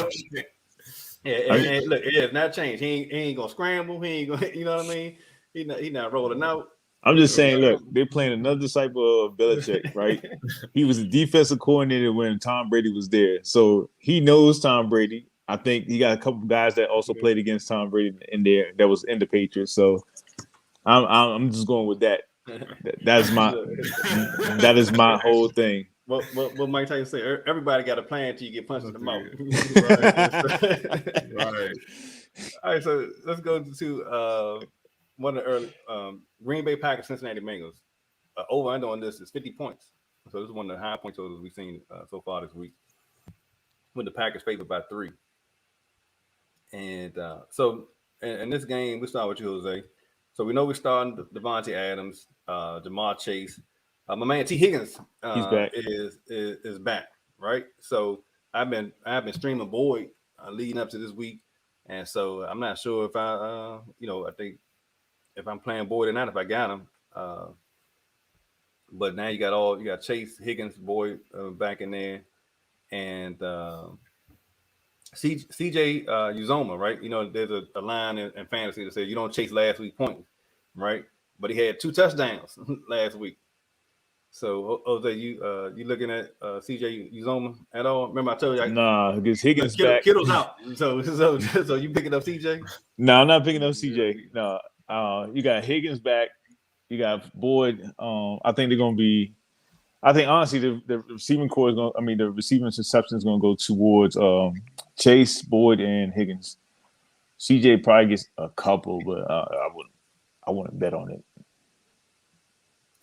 Yeah, and look, it has not changed. He ain't gonna scramble. He ain't gonna, you know what I mean? He not rolling out. I'm just saying, look, they're playing another disciple of Belichick, right? He was a defensive coordinator when Tom Brady was there, so he knows Tom Brady. I think he got a couple guys that also played against Tom Brady in there that was in the Patriots. So I'm just going with that. That is my whole thing. What Mike Tyson say? Everybody got a plan until you get punched in the mouth. Right. All right, so let's go to one of the early Green Bay Packers, Cincinnati Bengals. Over under on this is 50 points. So this is one of the high point totals we've seen so far this week. With the Packers favored by 3. And so in this game, we start with you, Jose. So we know we're starting Devontae Adams, Jamar Chase. My man T Higgins He's back. is back, right? So I've been streaming Boyd leading up to this week, and so I'm not sure if I think if I'm playing Boyd or not if I got him. But now you got Chase, Higgins, Boyd back in there, and CJ Uzoma, right? You know, there's a line in fantasy that says you don't chase last week's points, right? But he had 2 touchdowns last week. So Jose, you looking at CJ Uzoma at all? Remember I told you Nah, because Higgins back. Kittle's out. So you picking up CJ? No, I'm not picking up CJ. No, you got Higgins back. You got Boyd. I think they're gonna be. I think honestly, the receiving core is going. I mean, the receiving reception is going to go towards Chase, Boyd, and Higgins. CJ probably gets a couple, but I wouldn't bet on it.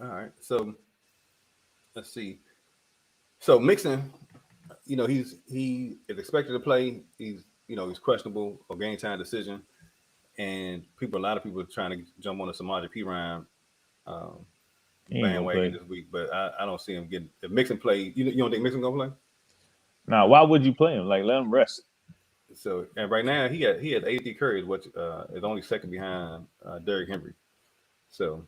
All right. So let's see. So Mixon, he is expected to play. He's questionable or game time decision, and a lot of people are trying to jump on the Samaje Perine bandwagon this week, but I don't see him getting. If Mixon play, you don't think Mixon gonna play? Nah, why would you play him? Like, let him rest. So and right now he had 83 carries, which is only second behind Derrick Henry. So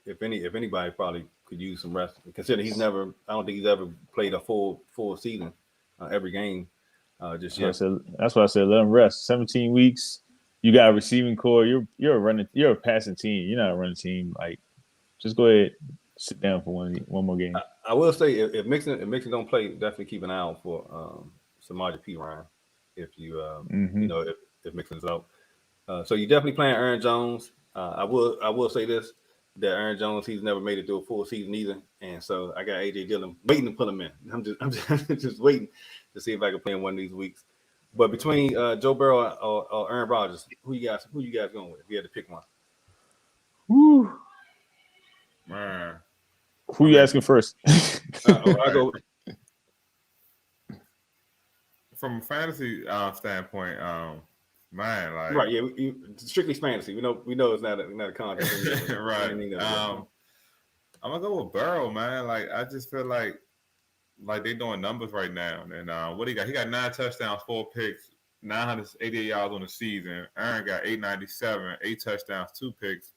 if anybody probably could use some rest, considering I don't think he's ever played a full season, every game just yet. That's why I said let him rest. 17 weeks. You got a receiving core. You're a passing team. You're not a running team. Like, just go ahead, sit down for one more game. I will say if Mixon don't play, definitely keep an eye out for Samaje Perine. If you if Mixon's out, so you definitely playing Aaron Jones. I will say this, that Aaron Jones, he's never made it through a full season either, and so I got AJ Dillon waiting to put him in. I'm just waiting to see if I can play him one of these weeks. But between Joe Burrow or Aaron Rodgers, who you guys going with if you had to pick one? Woo. Man. Who you asking first? I go from a fantasy standpoint. Man, like right, yeah, strictly fantasy. We know it's not a contest, right. I'm gonna go with Burrow, man. Like I just feel like they doing numbers right now. And what he got? He got 9 touchdowns, 4 picks, 988 yards on the season. Aaron got 897, 8 touchdowns, 2 picks.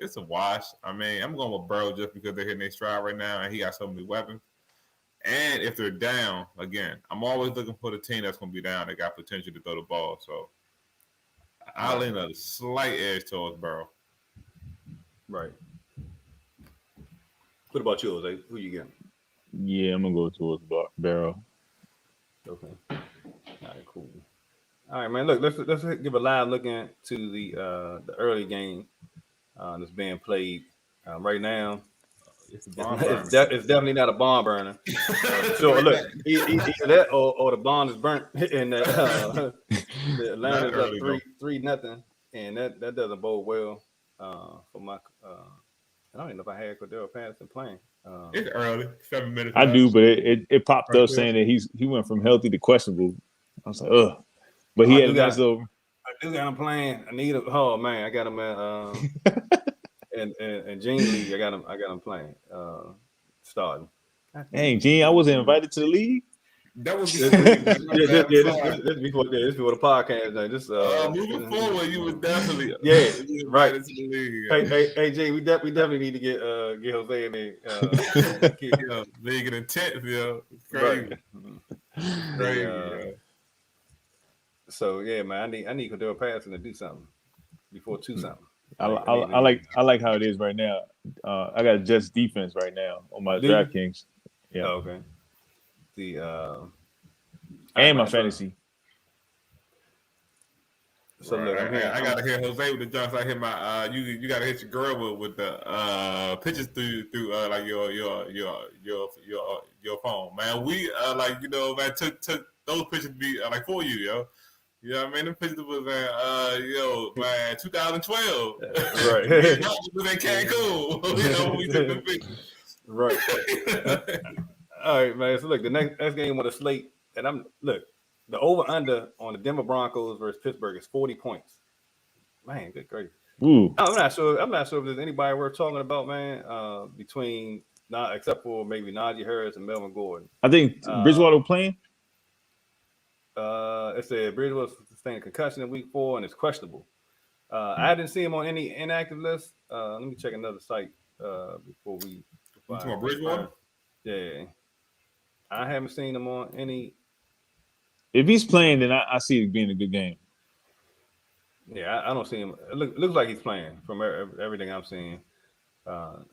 It's a wash. I mean, I'm going with Burrow just because they're hitting their stride right now, and he got so many weapons. And if they're down, again, I'm always looking for the team that's going to be down that got potential to throw the ball. So I'll lean a slight edge towards Burrow. Right. What about you, Jose? Who you getting? Yeah, I'm gonna go towards Burrow. Okay. All right, cool. All right, man. Look, let's give a live look into the early game that's being played right now. It's definitely not a barn burner. So look, either that or the barn is burnt, and the Atlanta's up 3-0, and that doesn't bode well for my. I don't even know if I had Cordero Patterson playing. It's early, 7 minutes. I do, but it popped up saying that he went from healthy to questionable. I was like, ugh. But he had a nice little. I do got him playing. I got him at and Gene League. I got him playing. Starting. Dang, Gene, I wasn't invited to the league. That was this before the podcast. Moving forward, you would definitely right. Hey, Jay, we definitely need to get Jose in there. League intent, yo, crazy, right. crazy. So yeah, man, I need Cordero Patterson to do something before 2 something. I like how it is right now. I got Jets defense right now on my DraftKings. Yeah. Oh, okay. And my fantasy. So look, I gotta hear Jose with the jumps. I hear my you gotta hit your girl with the pictures through like your phone, man. We man took those pictures to be like for you, yo. You know what I mean? Them pictures was man 2012. Right. It was in Cancun. We took the pictures. Right. All right, man. So look, the next game on the slate, and the over under on the Denver Broncos versus Pittsburgh is 40 points. Man, good great. Ooh, I'm not sure. I'm not sure if there's anybody worth talking about, man. Between not except for maybe Najee Harris and Melvin Gordon. I think Uh, Bridgewater playing. it said Bridgewater sustained a concussion in week 4 and is questionable. I didn't see him on any inactive list. Let me check another site before You talking I about confirm. Bridgewater? Yeah, I haven't seen him on any. If he's playing, then I see it being a good game. Yeah, I don't see him. Looks like he's playing from everything I'm seeing.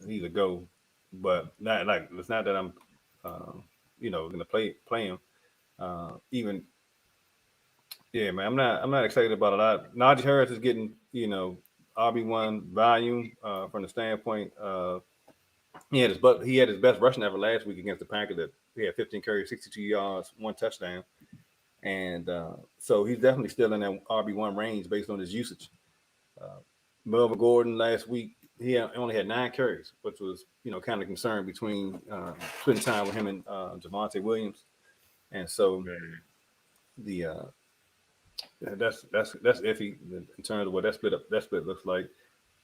He's a go, but not like it's not that I'm, going to play him. Even yeah, man, I'm not excited about a lot. Najee Harris is getting RB1 volume from the standpoint. He had his best rushing ever last week against the Packers. That he had 15 carries, 62 yards, 1 touchdown, and so he's definitely still in that RB1 range based on his usage. Melvin Gordon last week only had 9 carries, which was kind of concerned between splitting time with him and Javonte Williams, and so Man. the that's iffy in terms of what that split looks like.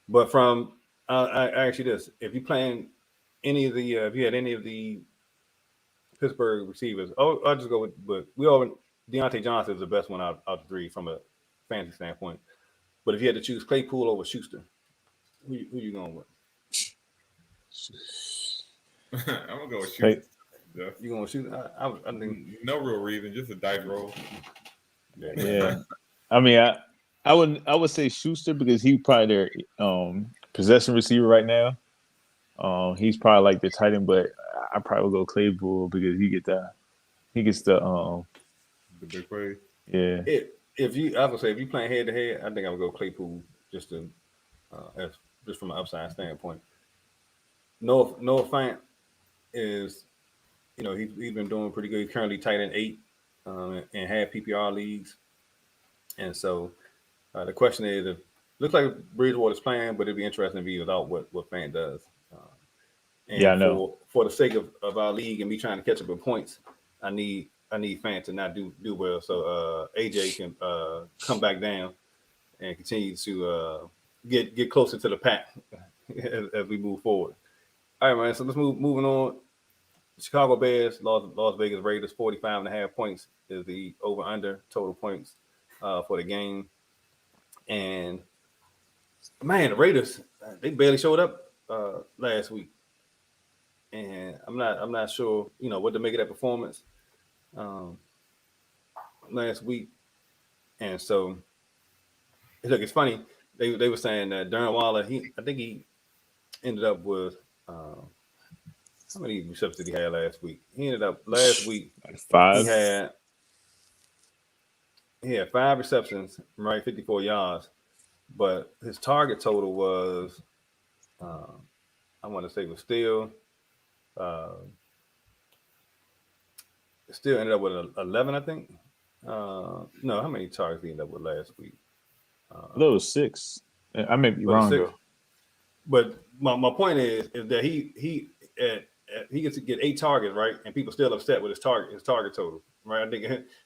But from I ask you this: if you playing any of the if you had any of the Pittsburgh receivers, I'll just go with. But we all Deontay Johnson is the best one out of 3 from a fantasy standpoint. But if you had to choose Claypool over Schuster, who you going with? I'm gonna go with Hey, Houston. Yeah. You going with Schuster? I think No real reason, just a dice roll. yeah, I mean, I would say Schuster because he probably their possession receiver right now. He's probably like the tight end, but I probably would go Claypool because he gets the The big play. yeah. if you I would say if you playing head to head, I think I would go Claypool as just from an upside standpoint. Noah Fant is he's been doing pretty good. He's currently tight end 8 and half PPR leagues, and so the question is, if looks like Bridgewater's playing, but it'd be interesting if he was out what Fant does. Yeah, And I know. for the sake of our league and me trying to catch up in points, I need Fant to not do well, so AJ can come back down and continue to get closer to the pack as we move forward. All right, man. So let's moving on. Chicago Bears, Las Vegas Raiders, 45.5 points is the over under total points for the game. And man, the Raiders they barely showed up last week, and I'm not sure what to make of that performance um, last week. And so look, it's funny they were saying that Darren Waller I think he ended up with how many receptions did he have last week? He ended up last week Like he 5. had he had 5 receptions, right, 54 yards, but his target total was uh, I want to say was uh, still ended up with 11, I think. No, how many targets did he end up with last week? I thought it was 6. I may be Was it wrong 6? though. But my point is that he gets to get 8 targets, right, and people still upset with his target total, right? I think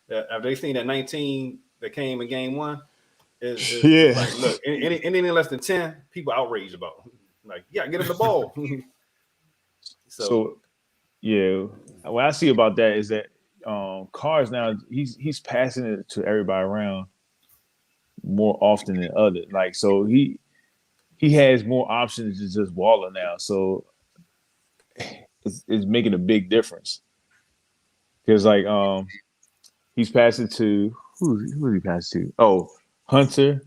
that if they seen that 19 that came in game 1, it's Yeah. like look, anything less than 10, people outraged about. Like, yeah, get him the ball. So So yeah, what I see about that is that Carr's now he's passing it to everybody around more often than others. Like so he has more options than just Waller now. So it's making a big difference because like he's passing to who he pass to? Oh, Hunter,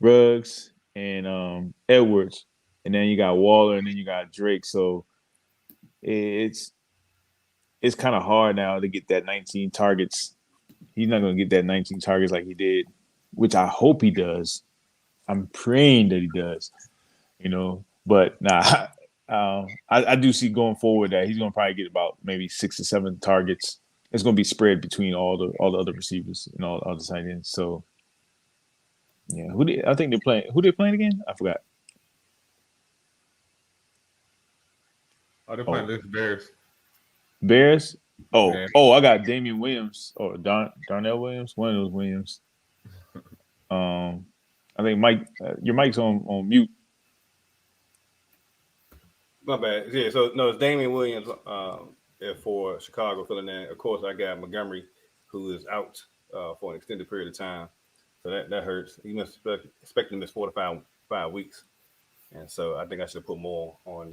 Ruggs, and Edwards, and then you got Waller, and then you got Drake. So it's it's kind of hard now to get that 19 targets. He's not going to get that 19 targets like he did, which I hope he does. I'm praying that he does, But nah, I do see going forward that he's going to probably get about maybe 6 or 7 targets. It's going to be spread between all the other receivers and all the tight ends. So yeah, I think they're playing. Who they playing again? I forgot. Oh, they're playing Oh, this Bears. Bears. Oh, Man. I got Damian Williams or Darnell Williams. One of those Williams. Um, I think Mike, your mic's on mute. My bad. Yeah, so no, it's Damian Williams for Chicago filling in. Of course, I got Montgomery, who is out for an extended period of time. So that hurts. You must expect him to miss 4 to 5 weeks. And so I think I should put more on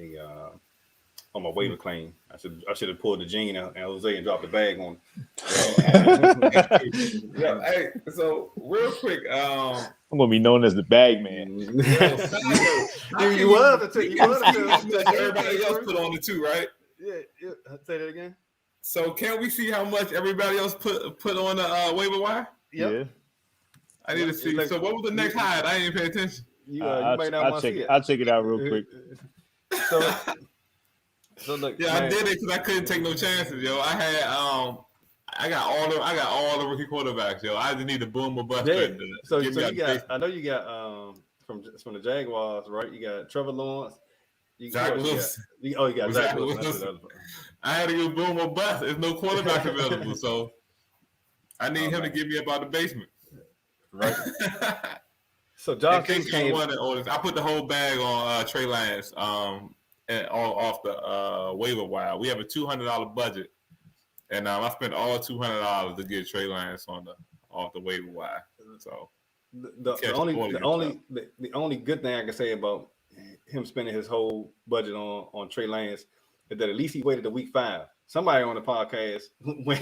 my waiver claim. I should have pulled the gene and Jose and dropped the bag on him. Yeah, hey, so real quick, I'm gonna be known as the bag man. you was until everybody else put on it too, right? Yeah, say that again. So can we see how much everybody else put on the waiver wire? Yep. Yeah. I need to see. Like, so what was the next hide? I didn't pay attention. You might not want to see it. I'll check it out real quick. So look, yeah, man. I did it because I couldn't take no chances, yo. I had I got all the rookie quarterbacks, yo. I just need to boom or bust. Yeah. So you got. I know you got from the Jaguars, right? You got Trevor Lawrence. Zach Wilson. You got Zach Wilson. I had to go boom or bust. There's no quarterback available, so I need him to get me up out the basement. Right. So Josh came. I put the whole bag on Trey Lance and off the waiver wire. We have a $200 budget, and I spent all $200 to get Trey Lance off the waiver wire. So the only good thing I can say about him spending his whole budget on Trey Lance is that at least he waited to week 5. Somebody on the podcast went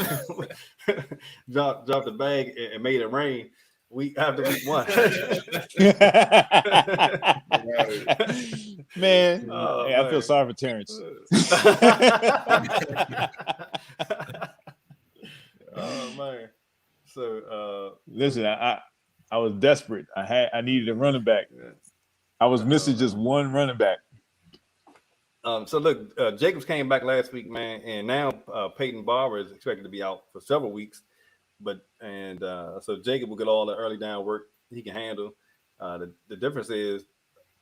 dropped the bag and made it rain. After week 1. Man, I feel sorry for Terrence. Oh man. So listen, I was desperate. I needed a running back. I was missing just one running back. So look, Jacobs came back last week, man, and now Peyton Barber is expected to be out for several weeks. So Jacob will get all the early down work he can handle. The difference is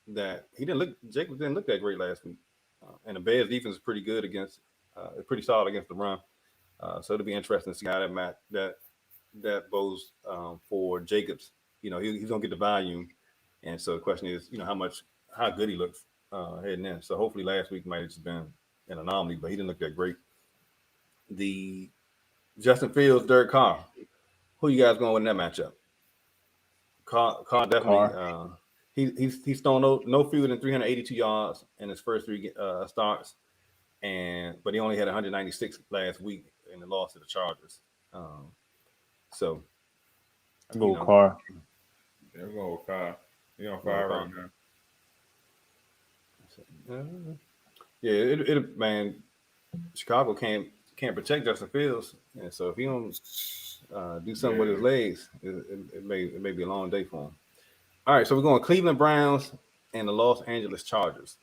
that Jacob didn't look that great last week, and the Bears defense is pretty good pretty solid against the run. So it'll be interesting to see how that bodes for Jacobs. You know, he's gonna get the volume, and so the question is, you know, how good he looks heading in. So hopefully last week might have just been an anomaly, but he didn't look that great. The Justin Fields, Derek Carr. Who you guys going with in that matchup? Carr definitely. He's thrown no fewer than 382 yards in his first 3 starts, but he only had 196 last week in the loss to the Chargers. So I go with Carr. Yeah, we'll go with Carr. He's on fire right now. Yeah, man. Chicago can't protect Justin Fields, and so if he don't do something with his legs, it may be a long day for him. All right, so we're going Cleveland Browns and the Los Angeles Chargers.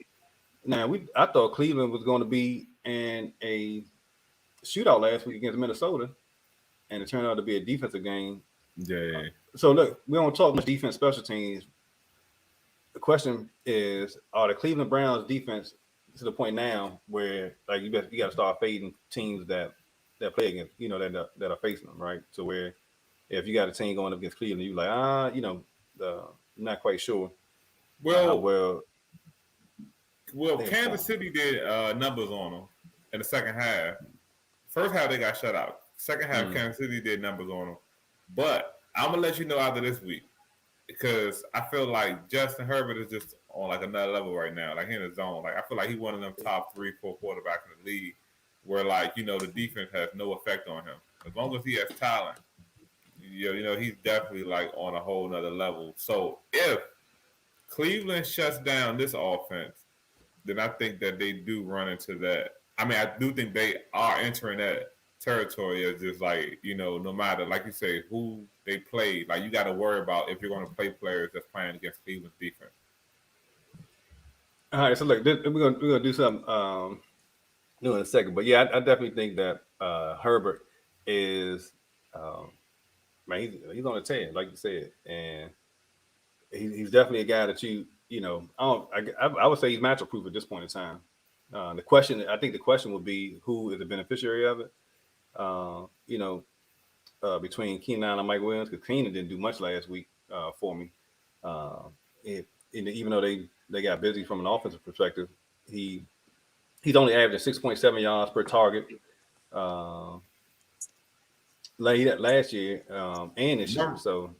Now I thought Cleveland was going to be in a shootout last week against Minnesota, and it turned out to be a defensive game. Yeah. So look, we don't talk much defense, special teams. The question is, are the Cleveland Browns defense to the point now where like you got to start fading teams that play against, you know, that are facing them, right? So where if you got a team going up against Cleveland, you're like, I'm not quite sure. Well, Kansas City did numbers on them in the second half. First half they got shut out. Second half, Kansas City did numbers on them. But I'm gonna let you know after this week because I feel like Justin Herbert is just on like another level right now, like in his zone. Like I feel like he's one of them top 3-4 quarterbacks in the league, where like the defense has no effect on him as long as he has talent. You know he's definitely like on a whole nother level. So if Cleveland shuts down this offense, then I think that they do run into that. I mean, I do think they are entering that territory as just like, no matter, like you say, who they play, like you got to worry about if you're going to play players that's playing against Cleveland's defense. All right, so look, we're gonna do something new in a second, but yeah, I definitely think that Herbert is, man, he's on the 10, like you said, and he's definitely a guy that I would say he's matchup proof at this point in time. I think the question would be who is the beneficiary of it. Between Keenan and Mike Williams, because Keenan didn't do much last week for me. If even though they got busy from an offensive perspective, he he's only averaging 6.7 yards per target. Uh, last year and this year, so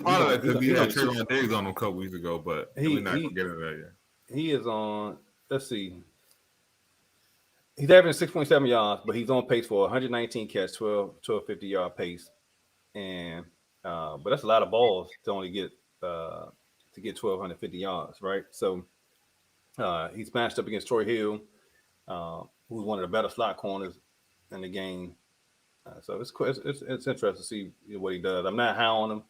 Part of that could be he's on that the two. Trayvon Diggs on him a couple weeks ago, but we're He not gonna he get into that yet. he is on. Let's see. He's averaging 6.7 yards, but he's on pace for 119 catch, 12 50-yard pace, and but that's a lot of balls to only get 1,250 yards, right? So he's matched up against Troy Hill, who's one of the better slot corners in the game. So it's interesting to see what he does. I'm not high on him,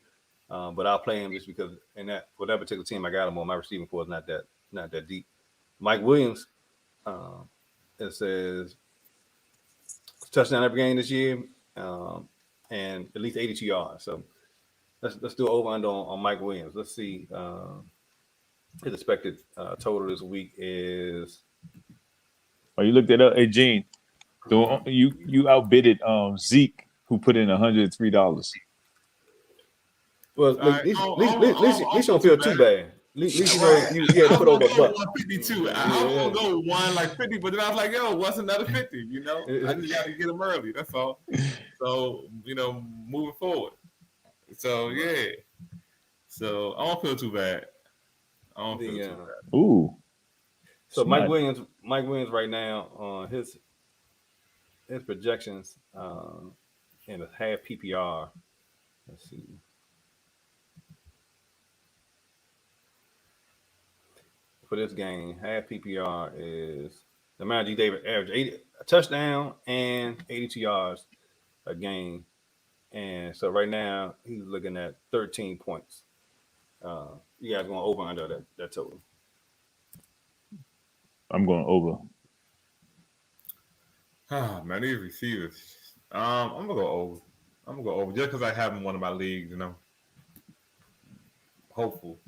but I'll play him just because in that for that particular team I got him on. My receiving core is not that deep. Mike Williams, uh, it says touchdown every game this year, um, and at least 82 yards. So let's do over under on Mike Williams. Let's see. His expected total this week is. Oh, you looked it up. Hey, Gene, you outbidded Zeke, who put in $103. Well, All right, at least you don't too feel bad. too bad. At least you know Right. you had to I was put over gonna a go buck. 152. I was Yeah. gonna go one like 50, but then I was like, yo, what's another 50? You know, I just got to get them early. That's all. So moving forward. So yeah. So I don't feel too bad. I don't feel The too bad. Ooh, so Mike smart. Williams, Mike Williams right now on his projections in a half PPR. Let's see. For this game, half PPR is the amount G. David averaged 80 a touchdown and 82 yards a game, and so right now he's looking at 13 points. You guys going over under that total? I'm going over. Ah, man, these receivers. I'm gonna go over. I'm gonna go over just because I have him in one of my leagues, and I'm hopeful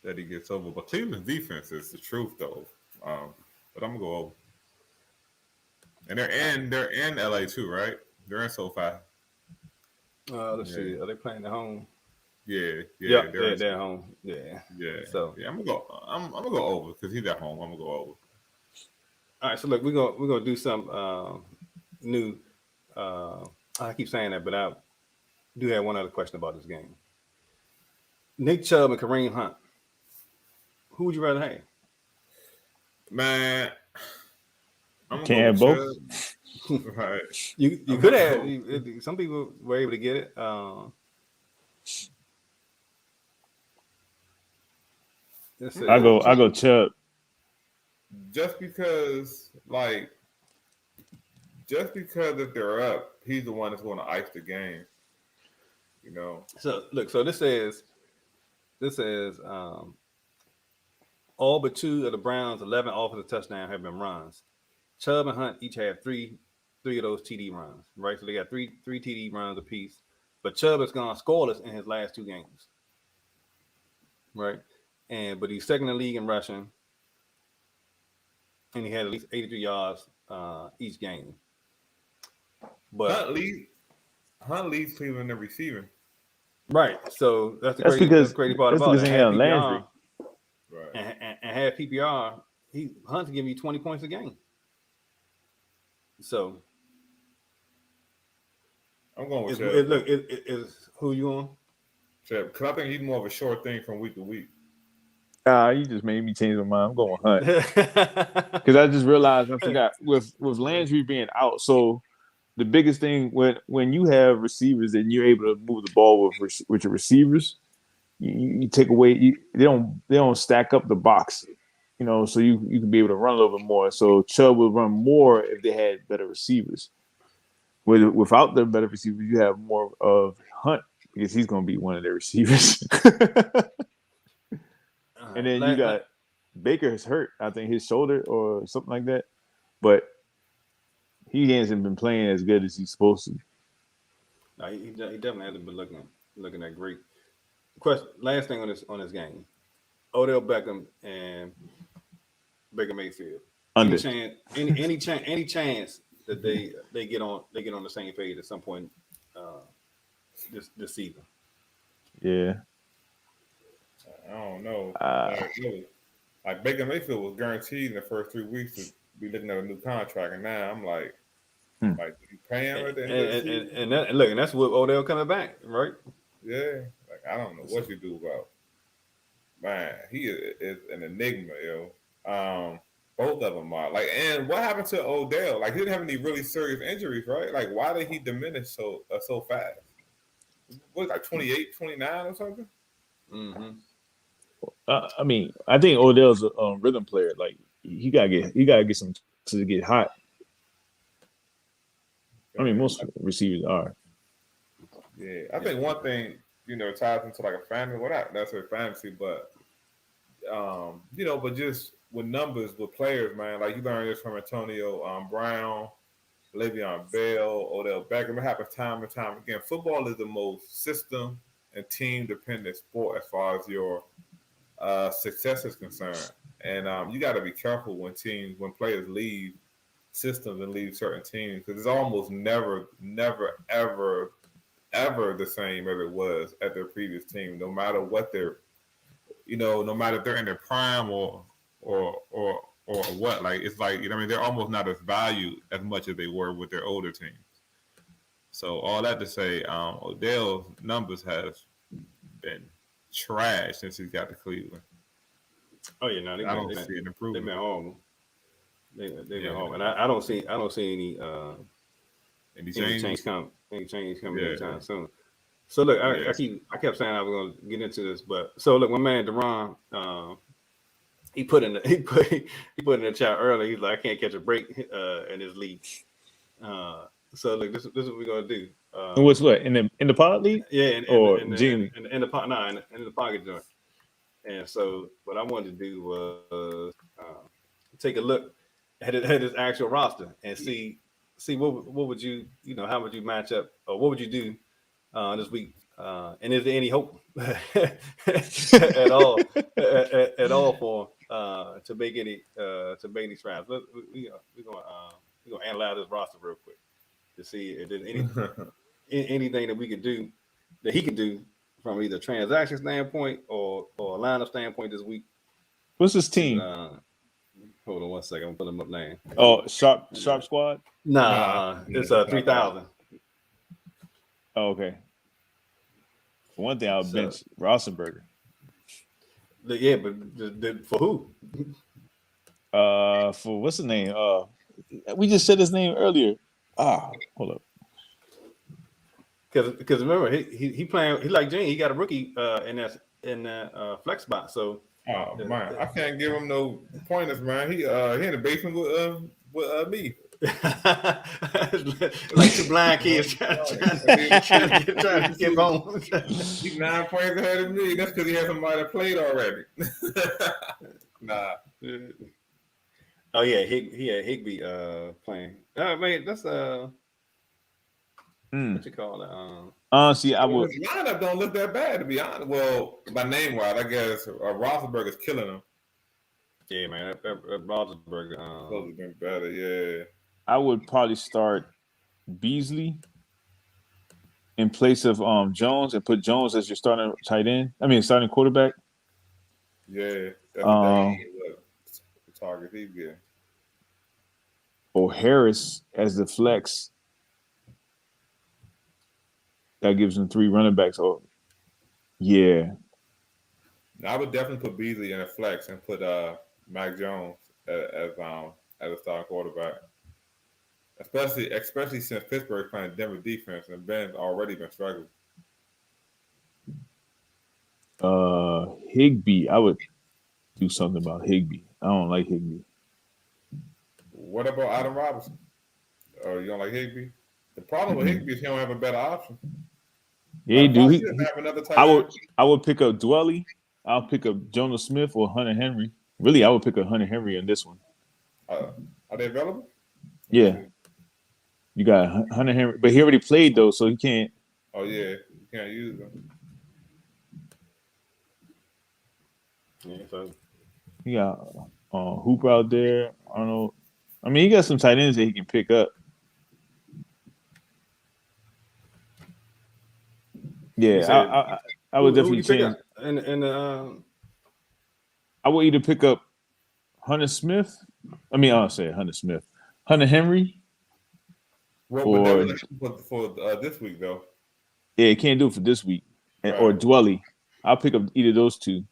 that he gets over. But Cleveland's defense is the truth, though. But I'm gonna go over. And they're in LA too, right? They're in SoFi. Let's Yeah, see. Are they playing at home? yeah. Yep, They're in they're at SoFi. home. Yeah. Yeah, So yeah. I'm gonna go over because he's at home. I'm gonna go over. all right. So look, we're gonna do some new. Uh, I keep saying that, but I do have one other question about this game. Nick Chubb and Kareem Hunt. Who would you rather have? Man, I'm gonna Can't go with have both. Chubb. Right. You I'm could gonna have. go. Some people were able to get it. Let's I see. go. I go Chubb. Just because, like, just because if they're up, he's the one that's going to ice the game. You know. So look. So this says all but two of the Browns' 11 offensive touchdowns have been runs. Chubb and Hunt each have three of those TD runs, right? So they got three TD runs apiece. But Chubb has gone scoreless in his last two games, right? But he's second in the league in rushing, and he had at least 83 yards each game. But Hunt leads Hunt leads Cleveland in receiving. right, so that's the That's crazy because part that's about because it. they Half have Landry. PPR Right. and half PPR, Hunt's giving you 20 points a game. So I'm going with it's, Chubb. it, look, it's who you on? Chubb, because I think he's more of a short thing from week to week. You just made me change my mind. I'm going Hunt because I just realized I forgot with Landry being out. So the biggest thing when you have receivers and you're able to move the ball with your receivers, you take away they don't stack up the box, so you can be able to run a little bit more. So Chubb will run more if they had better receivers. Without the better receivers, you have more of Hunt because he's going to be one of their receivers. And then you got Baker is hurt. I think his shoulder or something like that, but he hasn't been playing as good as he's supposed to. No, he definitely hasn't been looking that great. Question. Last thing on this game, Odell Beckham and Baker Mayfield. Any Under. chance? Any chance that they get on the same page at some point, uh, this season? Yeah. I don't know. Uh, Like Baker Mayfield was guaranteed in the first 3 weeks to be looking at a new contract, and now I'm hmm. like, do you pay him And at the end of the and, season? look, and that's with Odell coming back, right? Yeah, like I don't know what you do about. Man, he is an enigma, yo. Both of them are like. And what happened to Odell? Like, he didn't have any really serious injuries, right? Like, why did he diminish so fast? What, like 28, 29 or something? Mm-hmm. I mean, I think Odell's a rhythm player. Like he gotta get some to get hot. I mean, most receivers are. Yeah, I think one thing ties into like a family. Well, not necessarily fantasy, but but just with numbers with players, man. Like you learn this from Antonio Brown, Le'Veon Bell, Odell Beckham. It happens time and time again. Football is the most system and team dependent sport as far as your success is concerned. And you got to be careful when players leave systems and leave certain teams because it's almost never, ever the same as it was at their previous team. No matter what no matter if they're in their prime or what. Like it's like I mean, they're almost not as valued as much as they were with their older teams. So all that to say, Odell's numbers has been trash since he got to Cleveland. Oh yeah, no, I don't see it they've improving. been horrible. They've been Yeah. horrible, and I don't see Any any changes? change coming Yeah. anytime soon. So look, Yeah. I kept saying I was going to get into this, but so look, my man Deron, he put in the he put in the chat earlier. He's like, I can't catch a break in this league. So look, this is what we're gonna do. And what's what in the pod league? Yeah, Or Gene? in the in the pocket joint. And so what I wanted to do was take a look at his actual roster and see what would you how would you match up or what would you do this week? And is there any hope at all at all for to make any strides? We're gonna analyze this roster real quick to see if there's anything that we could do that he could do from either transaction standpoint or a lineup standpoint this week. What's his To team? hold on one second, I'm pulling him up now. Oh, Sharp Squad. Nah, it's 3,000. Oh, okay. For one thing, I'll So- bench Rosenberger. Yeah, but for who? For what's the name? We just said his name earlier. Hold up. Because remember he playing he like Gene. He got a rookie in that flex spot. So Oh man, I can't give him no pointers, man. He in the basement with me. like two blind kids trying to get home. He's 9 points ahead of me. That's because he has somebody that played already. Nah. Oh yeah, he had Higby playing. Man, that's what you call it. See, I would. His lineup don't look that bad to be honest. Well, by name wise, I guess Rosenberg is killing him. Yeah, man, that Rosenberg. Supposed to been better, yeah. I would probably start Beasley in place of Jones and put Jones as your starting tight end. I mean, starting quarterback. Yeah, that's the target he's getting. Or Harris as the flex. That gives him 3 running backs. Oh, yeah. Now, I would definitely put Beasley in a flex and put Mac Jones as a starting quarterback. Especially since Pittsburgh's playing Denver defense and Ben's already been struggling. Higbee. I would do something about Higbee. I don't like Higbee. What about Adam Robinson? Oh, you don't like Higbee? The problem with Higbee is he don't have a better option. Yeah, he do. I would pick up Dwelly. I'll pick up Jonas Smith or Hunter Henry. Really, I would pick up Hunter Henry in this one. Are they available? Yeah. You got Hunter Henry, but he already played though, so he can't. Oh yeah, you can't use them. Yeah, so He got Hooper out there. I don't know. I mean, he got some tight ends that he can pick up. Yeah, I would definitely change. In I would either pick up Hunter Smith. I'll say Hunter Smith, Hunter Henry, But that or was for this week though. yeah, can't do it for this week, or Right. Dwelly. I'll pick up either of those two.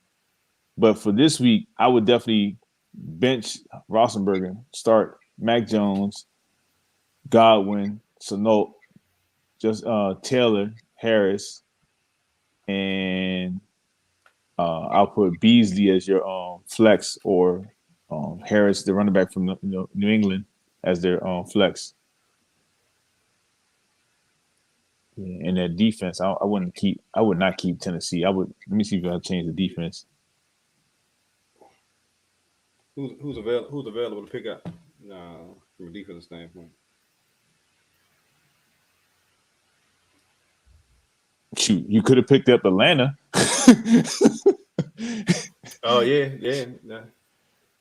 But for this week, I would definitely bench Rosenberger, start Mac Jones, Godwin, Sanote, just Taylor, Harris, and I'll put Beasley as your flex, or Harris, the running back from New England, as their flex. Yeah, and that defense, I would not keep Tennessee. Let me see if I change the defense. Who's available to pick up from a defensive standpoint? Shoot, you could have picked up Atlanta. Oh yeah.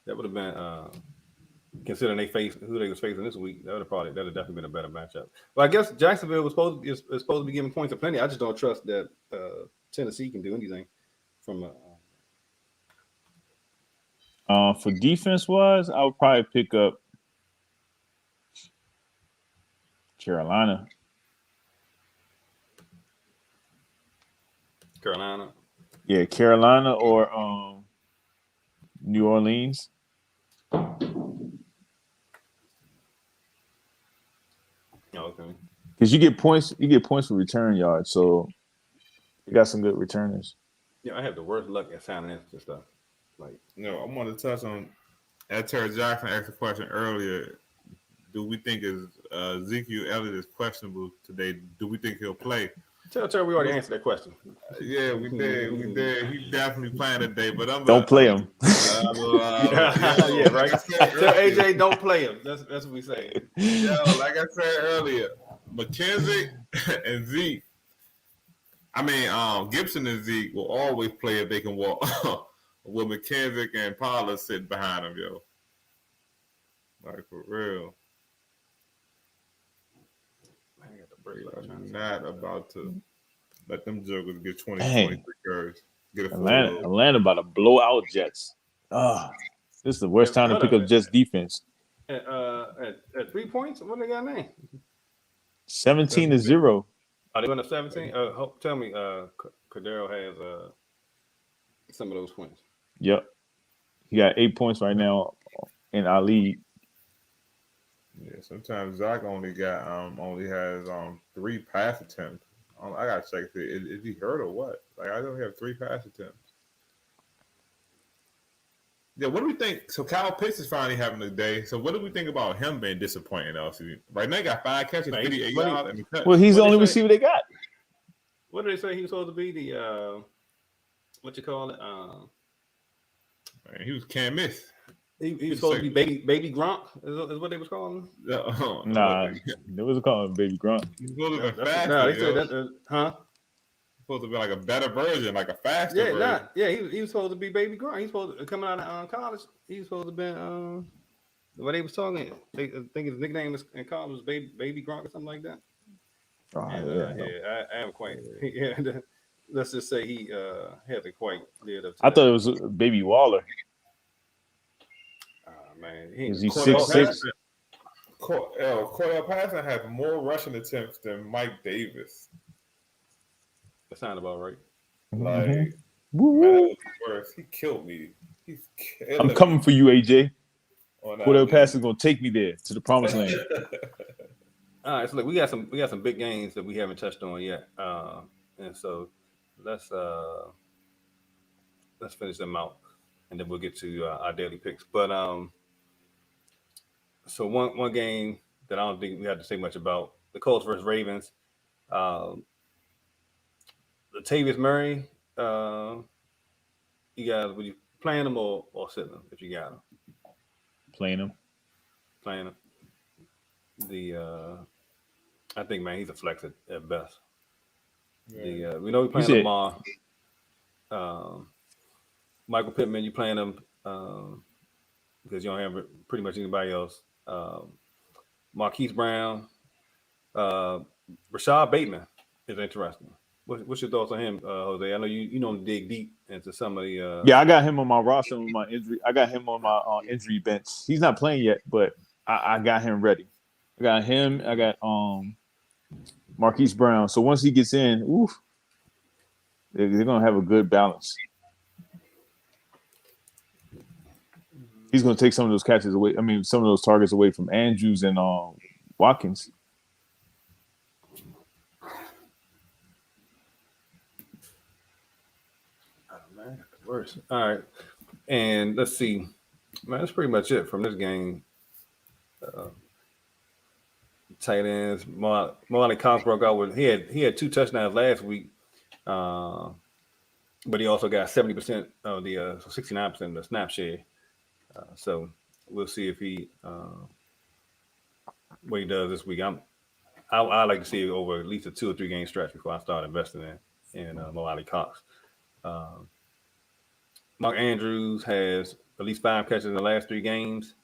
That would have been considering who they was facing this week. That would have definitely been a better matchup. Well, I guess Jacksonville was supposed to be giving points to plenty. I just don't trust that Tennessee can do anything from. For defense wise, I would probably pick up Carolina. Yeah, Carolina or New Orleans. Okay. Because you get points for return yards, so you got some good returners. Yeah, I have the worst luck at signing in and stuff. Like, I wanted to touch on. Terry Jackson asked a question earlier. Do we think Ezekiel Elliott is questionable today? Do we think he'll play? Tell Terry we already answered that question. Yeah, we did. He's definitely playing today, but don't play him. Yeah, right. Tell AJ don't play him. That's what we say. Like I said earlier, McKenzie and Zeke. Gibson and Zeke will always play if they can walk. With McKenzie and Pollard sitting behind him, yo. Like, for real. I'm not about to let them jokers get 23 carries. Get a Atlanta about to blow out Jets. This is the worst time to pick up Jets defense. At 3 points? What they got name? 17-0. Are they going to 17? Tell me, Cordero has some of those points. Yep. He got 8 points right now in our league. Yeah, sometimes Zach only has 3 pass attempts. I gotta check is he hurt or what? Like, I don't have 3 pass attempts. Yeah, what do we think? So Kyle Pitts is finally having a day. So what do we think about him being disappointing? LC right now, he got 5 catches, 58 yards, and a touch. Well, he's the only receiver they got. What did they say he was supposed to be? The what you call it? Man, he was can't miss. He was supposed to be baby Gronk, is what they was calling him? Nah, they was calling him baby Gronk. He's supposed to be faster. No, they said that. Supposed to be like a better version, like a faster version. He was supposed to be baby Gronk. He's supposed to coming out of college. He was supposed to be what they was talking. I think his nickname in college was baby Gronk or something like that. I haven't quite. Yeah, let's just say he hasn't quite lived up to I thought it was baby Waller. Man, he's 6'6". Cordell Patterson has more rushing attempts than Mike Davis. That sounds about right. Like, man, that was worse. He killed me. I'm coming for you, AJ. Cordell Patterson's gonna take me there to the promised land. All right, so look, we got some big games that we haven't touched on yet, and so let's finish them out, and then we'll get to our daily picks. But so one game that I don't think we have to say much about: the Colts versus Ravens. Latavius Murray, you guys, would you playing him or sitting him if you got him? Playing him. I think, man, he's a flex at best. Yeah. We know we're playing Lamar. Michael Pittman, you playing him because you don't have pretty much anybody else. Marquise Brown, Rashad Bateman is interesting. What's your thoughts on him, Jose? I know you don't dig deep into some of the. Yeah, I got him on my roster with my injury. I got him on my injury bench. He's not playing yet, but I got him ready. I got him. I got Marquise Brown. So once he gets in, oof, they're gonna have a good balance. He's gonna take some of those catches away. I mean, some of those targets away from Andrews and Watkins. Oh, man, worse. All right, and let's see, man. That's pretty much it from this game. Tight ends. Molly Cox broke out with he had 2 touchdowns last week, uh, but he also got 70% of the 69% of the snap share. So we'll see if he what he does this week. I like to see it over at least a 2 or 3 game stretch before I start investing in Molly Cox. Mark Andrews has at least 5 catches in the last 3 games,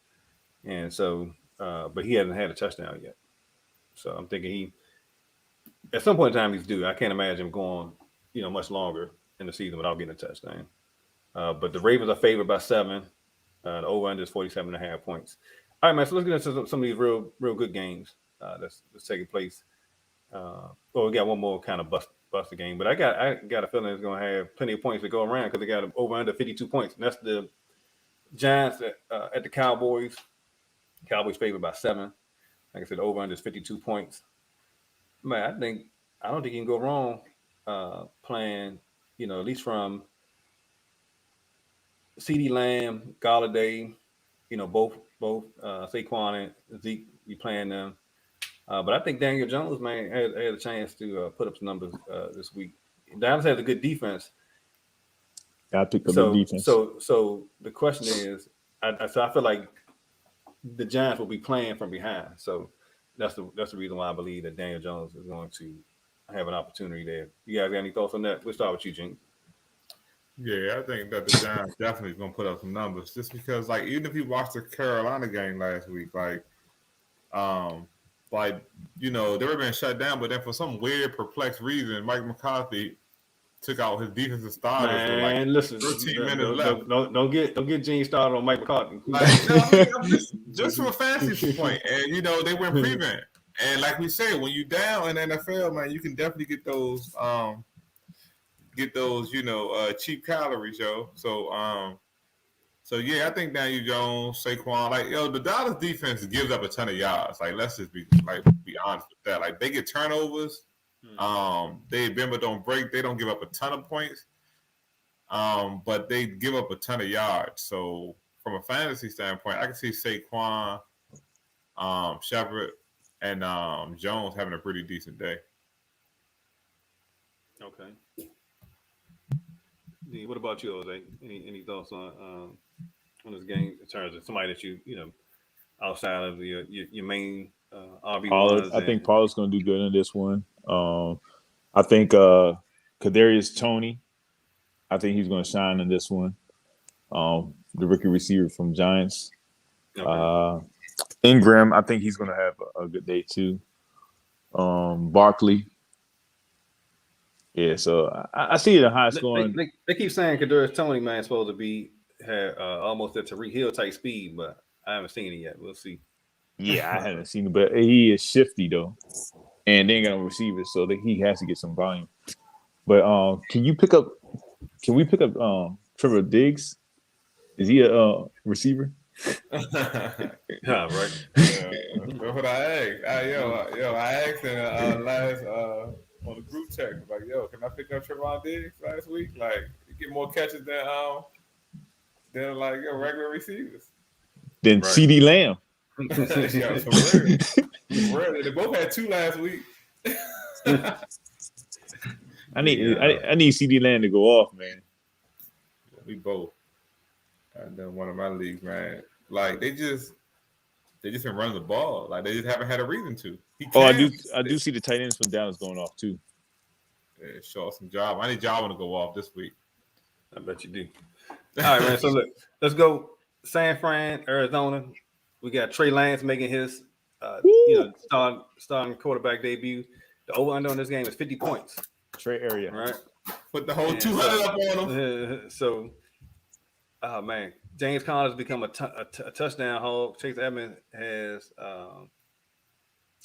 and so but he hasn't had a touchdown yet. So I'm thinking he at some point in time he's due. I can't imagine him going much longer in the season without getting a touchdown. But the Ravens are favored by 7. The over under is 47.5 points. All right, man. So let's get into some of these real good games that's taking place. We got one more kind of buster game, but I got a feeling it's going to have plenty of points to go around because they got over under 52 points, and that's the Giants at the Cowboys. Cowboys favored by 7. Like I said, the over under is 52 points. Man, I don't think you can go wrong playing. At least from CeeDee Lamb, Galladay. Both Saquon and Zeke be playing them. But I think Daniel Jones, man, had a chance to put up some numbers this week. Dallas has a good defense. I picked up the defense. So the question is, I feel like the Giants will be playing from behind. So that's the reason why I believe that Daniel Jones is going to have an opportunity there. You guys got any thoughts on that? We'll start with you, Gene. Yeah, I think that the Giants definitely going to put up some numbers just because, like, even if you watched the Carolina game last week, they were being shut down, but then for some weird, perplexed reason, Mike McCarthy took out his defensive starters with like listen, 13 minutes left. Don't get Gene started on Mike McCarthy. I'm just from a fantasy point, and they went prevent, and like we said, when you down in NFL, man, you can definitely get those cheap calories, yo. So yeah, I think Daniel Jones, Saquon, the Dallas defense gives up a ton of yards. Like, let's just be honest with that. Like, they get turnovers. They bend but don't break. They don't give up a ton of points. But they give up a ton of yards. So from a fantasy standpoint, I can see Saquon, Shepard, and Jones having a pretty decent day. Okay. What about you, Jose? Any thoughts on this game in terms of somebody that you outside of your main RB1s? I think Paulo's going to do good in this one. I think Kadarius Toney, I think he's going to shine in this one. The rookie receiver from Giants. Okay. Ingram, I think he's going to have a good day too. Barkley. Yeah, so I see the high scoring. They keep saying Kadarius Toney, man, supposed to be almost at Tariq Hill type speed, but I haven't seen it yet. We'll see. Yeah, I haven't seen it, but he is shifty though, and they ain't got no receivers, so he has to get some volume. But can we pick up Trevor Diggs? Is he a receiver? Yeah, right. That's what I asked. I asked in last on the group chat, like, can I pick up Trevon Diggs last week? Like, get more catches than regular receivers. Than CeeDee Lamb. For real. They both had 2 last week. I need CeeDee Lamb to go off, man. We both. And then one of my leagues, man. Like, they just been running the ball. Like, they just haven't had a reason to. I do see the tight ends from Dallas going off too. Yeah, show us some job. I need Java to go off this week. I bet you do. All right, man. So look, let's go San Fran, Arizona. We got Trey Lance making his starting quarterback debut. The over-under on this game is 50 points. Trey area. right? Put the whole And 200 up on him. So, oh man, James Conner's become a touchdown hog. Chase Edmonds has,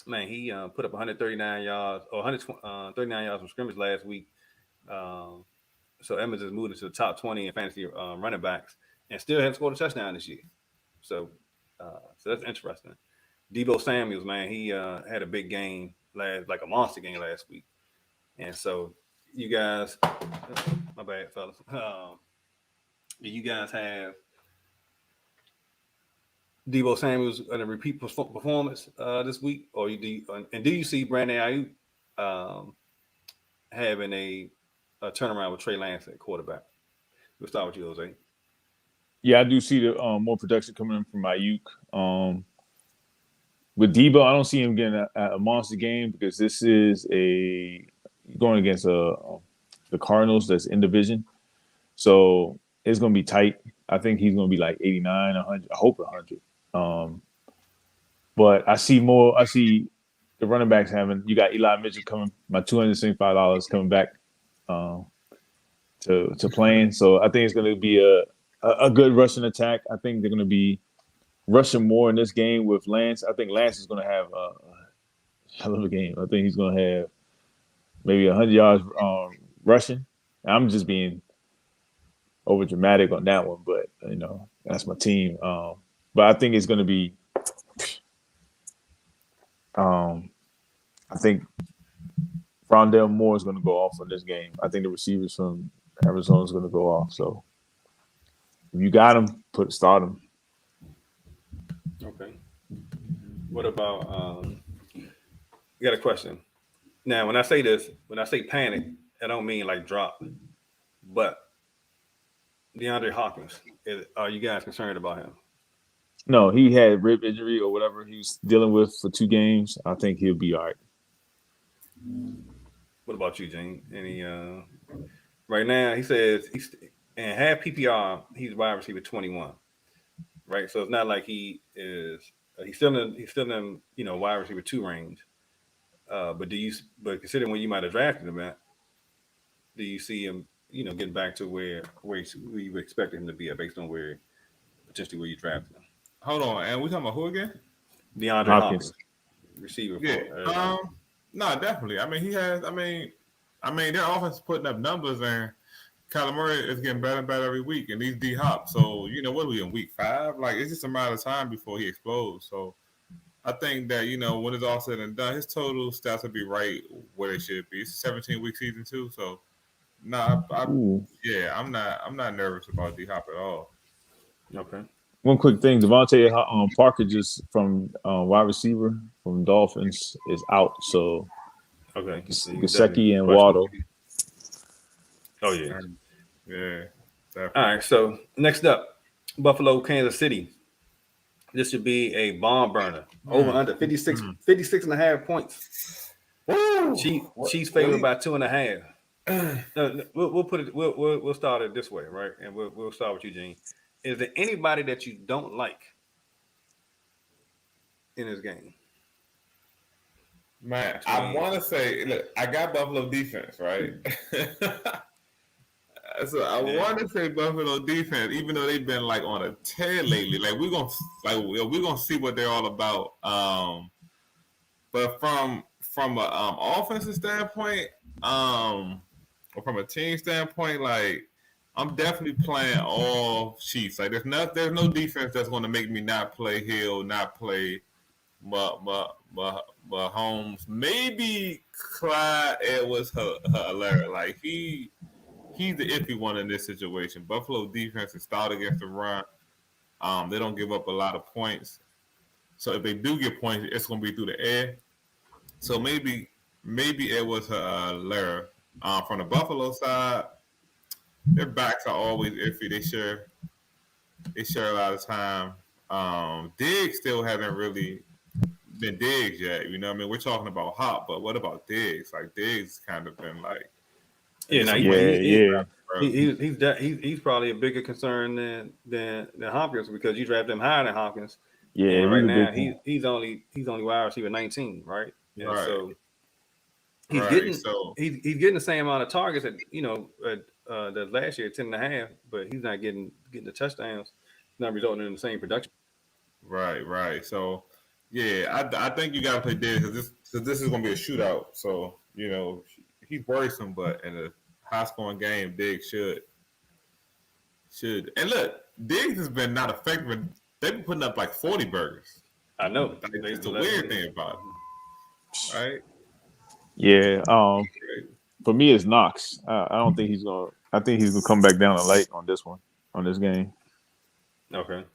man, he put up 139 yards or 139 yards from scrimmage last week. Um, so Edmonds has moved into the top 20 in fantasy running backs and still hasn't scored a touchdown this year. So, so that's interesting. Debo Samuels, man, he had a big game like a monster game last week. And so you guys, my bad, fellas. Do you guys have Debo Samuels in a repeat performance this week, or do you see Brandon Ayuk having a turnaround with Trey Lance at quarterback? We'll start with you, Jose. Yeah, I do see the more production coming in from Ayuk. With Debo, I don't see him getting a monster game because this is going against the Cardinals that's in division. So it's going to be tight. I think he's going to be like 89, 100. I hope 100. But I see the running backs you got Eli Mitchell coming, my $275 coming back to playing. So I think it's going to be a good rushing attack. I think they're going to be rushing more in this game with Lance. I think Lance is going to have a hell of a game. I think he's going to have maybe 100 yards rushing. I'm just being over dramatic on that one, but that's my team. But I think it's going to be. I think Rondell Moore is going to go off on this game. I think the receivers from Arizona is going to go off. So if you got him, start him. Okay. What about you got a question? Now, when I say panic, I don't mean like drop, but DeAndre Hopkins, are you guys concerned about him? No, he had rib injury or whatever he was dealing with for 2 games. I think he'll be all right. What about you, Gene? Any right now he says he's and half PPR, he's wide receiver 21. Right? So it's not like he's still in wide receiver 2 range. But considering when you might have drafted him at, do you see him, getting back to where you expected him to be at based on where you drafted him? Hold on, and we talking about who again? DeAndre Hopkins, receiver. Yeah. No, definitely. I mean, he has. I mean, their offense is putting up numbers, and Kyler Murray is getting better and better every week, and he's D-Hop. So what are we in week 5? Like, it's just a matter of time before he explodes. So I think that when it's all said and done, his total stats will be right where they should be. It's a 17-week season too, so I'm not nervous about D-Hop at all. Okay. One quick thing, Devontae Parker just from wide receiver from Dolphins is out. So okay, Gesicki and Waddle. Oh yeah, yeah. Definitely. All right. So next up, Buffalo, Kansas City. This should be a bomb burner. Over under 56 and a half points. Chiefs favored by 2.5. We'll put it. We'll start it this way, right? And we'll start with you, Gene. Is there anybody that you don't like in this game? Man, I want to say, look, I got Buffalo defense, right? So I want to say Buffalo defense, even though they've been like on a tear lately. Like we're gonna see what they're all about. But from an offensive standpoint, or from a team standpoint, like I'm definitely playing all Chiefs. Like there's no defense that's going to make me not play Hill, not play Mahomes. Maybe Clyde Edwards-Helaire. Like he's the iffy one in this situation. Buffalo defense is stout against the run. They don't give up a lot of points. So if they do get points, it's going to be through the air. So maybe Edwards-Helaire. From the Buffalo side, their backs are always iffy. They share a lot of time. Diggs still hasn't really been Diggs yet. You know what I mean? We're talking about Hop, but what about Diggs? Like Diggs kind of been like he's probably a bigger concern than Hopkins because you draft him higher than Hopkins. Yeah, and right now he's only wide receiver 19, right? And right. So he's Right. getting So he's getting the same amount of targets that last year 10.5, but he's not getting the touchdowns, not resulting in the same production. right. So yeah, I think you gotta play Diggs because this is gonna be a shootout. So he's worrisome, but in a high scoring game, Diggs should. And look, Diggs has been not effective. They've been putting up like 40 burgers. I know. Like, it's the weird thing about it, right? Yeah. For me, it's Knox. I don't think he's gonna. I think he's gonna come back down a light on this one, on this game. Okay.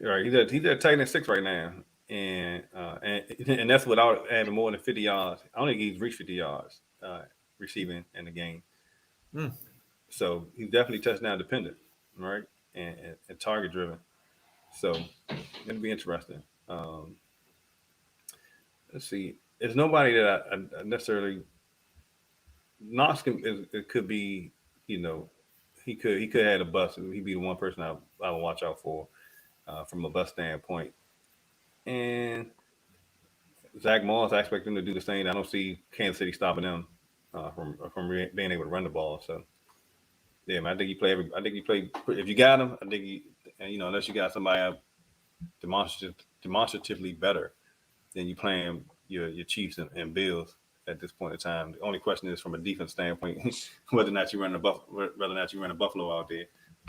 All right. He's at tight end 6 right now, and that's without having more than 50 yards. I don't think he's reached 50 yards receiving in the game. Hmm. So he's definitely touchdown dependent, right? And target driven. So it'll be interesting. Let's see. There's nobody that I necessarily Knox it could be, you know, he could have had a bust. He'd be the one person I would watch out for from a bust standpoint. And Zach Moss, I expect him to do the same. I don't see Kansas City stopping them being able to run the ball. So yeah, man, I think you play. I think you play. If you got him, I think unless you got somebody demonstratively better, then you playing your Chiefs and Bills at this point in time. The only question is from a defense standpoint whether or not you run a Buffalo out there,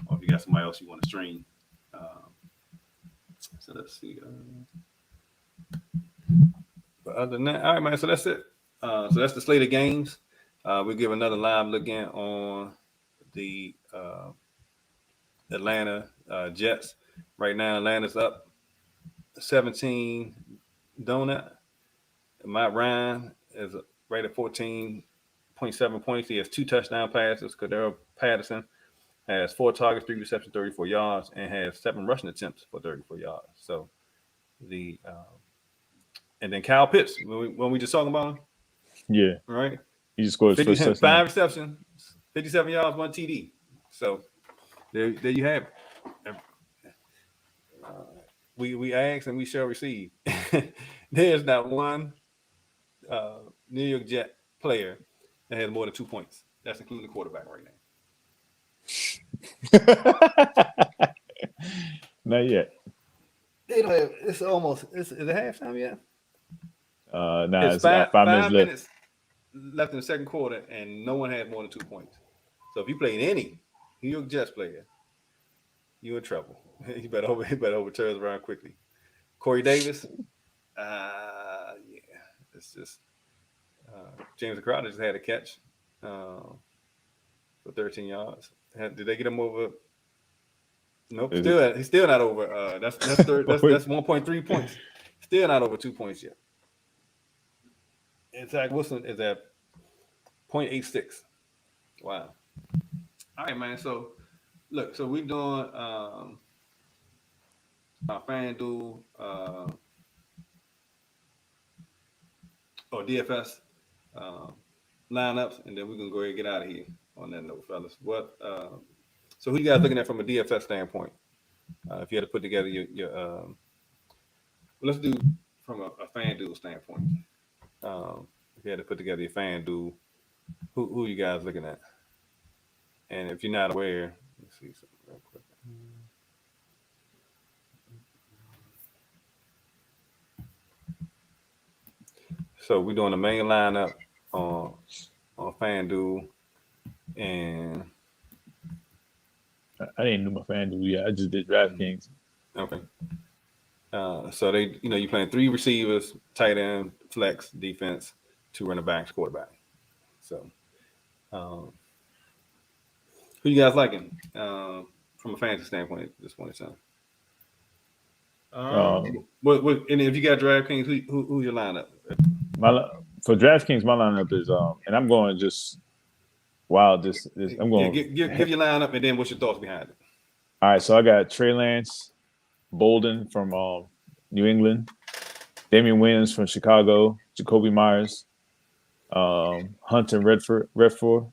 or if you got somebody else you want to stream. So let's see. But other than that, all right, man. So that's it. So that's the slate of games. We'll give another live look in on the Atlanta Jets. Right now, Atlanta's up 17 donut. Matt Ryan is right at 14.7 points. He has 2 touchdown passes. Cordero Patterson has 4 targets, 3 receptions, 34 yards, and has 7 rushing attempts for 34 yards. So and then Kyle Pitts, when we just talking about him, Yeah, right? he just scored his first 5 touchdown. receptions, 57 yards, 1 TD. So there you have it. We ask and we shall receive. There's not one New York Jet player that has more than 2 points. That's including the quarterback right now. Not yet. They don't have. It's almost. Is it halftime yet? Nah, It's it's 5 minutes left in the second quarter, and no one has more than 2 points. So if you play any New York Jets player, you're in trouble. You better turn around quickly. Corey Davis, yeah, it's just James Crowder just had a catch for 13 yards. Did they get him over? Nope. He's still not over. That's 1.3 points. Still not over 2 points yet. And Zach Wilson is at 0.86. Wow. All right, man. So look, we're doing our FanDuel or DFS lineups, and then we're gonna go ahead and get out of here on that note, fellas. So who you guys looking at from a DFS standpoint? If you had to put together your let's do from a FanDuel standpoint. If you had to put together your FanDuel, who you guys looking at? And if you're not aware, let's see something real quick. So we're doing the main lineup on FanDuel, and I didn't do my FanDuel yet. I just did DraftKings. Okay. So you're playing 3 receivers, tight end, flex, defense, 2 running backs, quarterback. So, who you guys liking from a fantasy standpoint at this point in time? And if you got DraftKings, who's your lineup? For DraftKings, my lineup is and I'm going just wild. I'm going give your lineup, and then what's your thoughts behind it? All right, so I got Trey Lance, Bolden from New England, Damian Williams from Chicago, Jacoby Myers, Hunter Renfro.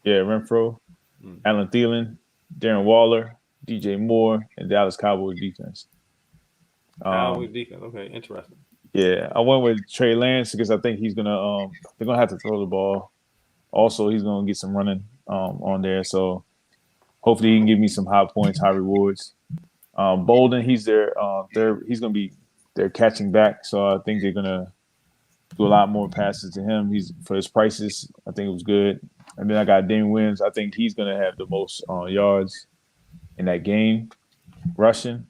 Yeah, Renfro, Alan Thielen, Darren Waller, DJ Moore, and Dallas Cowboys defense. Cowboys defense. Okay, interesting. Yeah, I went with Trey Lance because I think he's gonna they're gonna have to throw the ball. Also, he's gonna get some running on there. So hopefully he can give me some high points, high rewards. Bolden, he's their he's gonna be their catching back. So I think they're gonna do a lot more passes to him. He's for his prices, I think it was good. And then I got Damian Williams. I think he's gonna have the most yards in that game, rushing.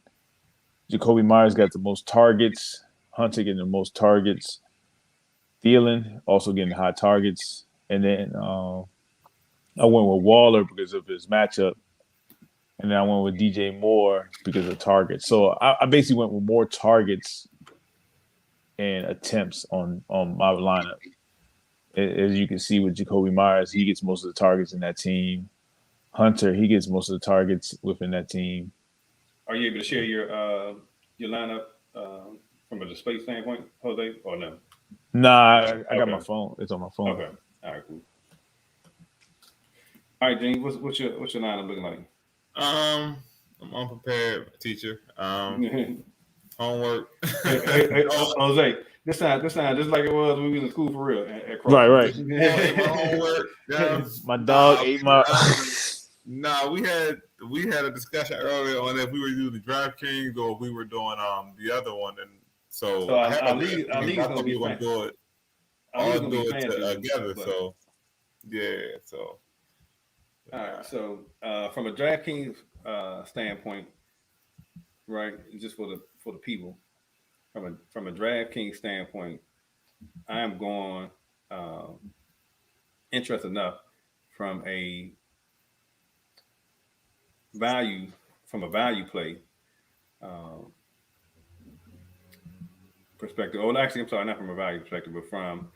Jacoby Myers got the most targets. Hunter getting the most targets. Thielen also getting high targets. And then I went with Waller because of his matchup. And then I went with DJ Moore because of targets. So I basically went with more targets and attempts on my lineup. As you can see with Jacoby Myers, he gets most of the targets in that team. Hunter, he gets most of the targets within that team. Are you able to share your lineup from a display standpoint, Jose, or no? Nah, I got my phone. It's on my phone. Okay. All right, cool. All right, Gene, what's your lineup looking like? I'm unprepared, teacher. Homework. Hey, Jose, this sounds just like it was when we was in school for real. At Right. Homework. My dog ate my. Nah, we had a discussion earlier on if we were doing the DraftKings or if we were doing the other one, and so our league gonna be gonna do it. All do it together. So yeah, so. All right. So from a DraftKings standpoint, right? Just for the people, from a DraftKings standpoint, I am going interest enough from a value play perspective. Oh, actually, I'm sorry, not from a value perspective, but from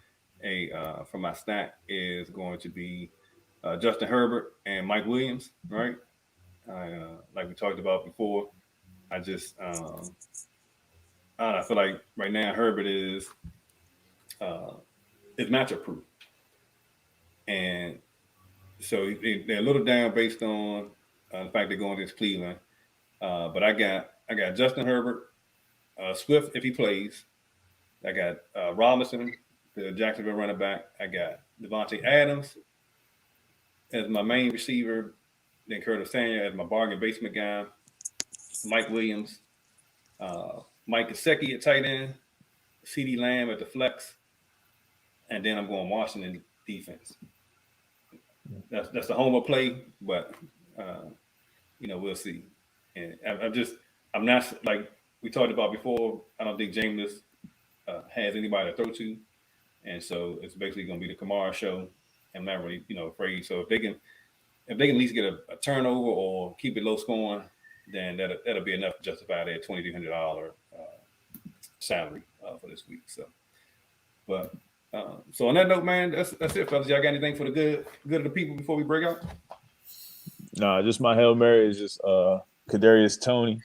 my stack is going to be Justin Herbert and Mike Williams, right? Like we talked about before, I just I feel like right now Herbert is matchup proof, and so they're a little down based on the fact they're going against Cleveland. But I got Justin Herbert, Swift if he plays. I got Robinson, the Jacksonville running back. I got Devontae Adams as my main receiver. Then Curtis Samuel as my bargain basement guy. Mike Williams, Mike Gesicki at tight end, CeeDee Lamb at the flex, and then I'm going Washington defense. That's the homer play, but we'll see. And I'm not like we talked about before. I don't think Jameis has anybody to throw to, and so it's basically going to be the Kamara show. I'm not really afraid. So if they can at least get a turnover or keep it low scoring, then that'll be enough to justify their $2,300 salary for this week. So, but so on that note, man, that's it, fellas. Y'all got anything for the good of the people before we break out? Nah, just my Hail Mary is just Kadarius Toney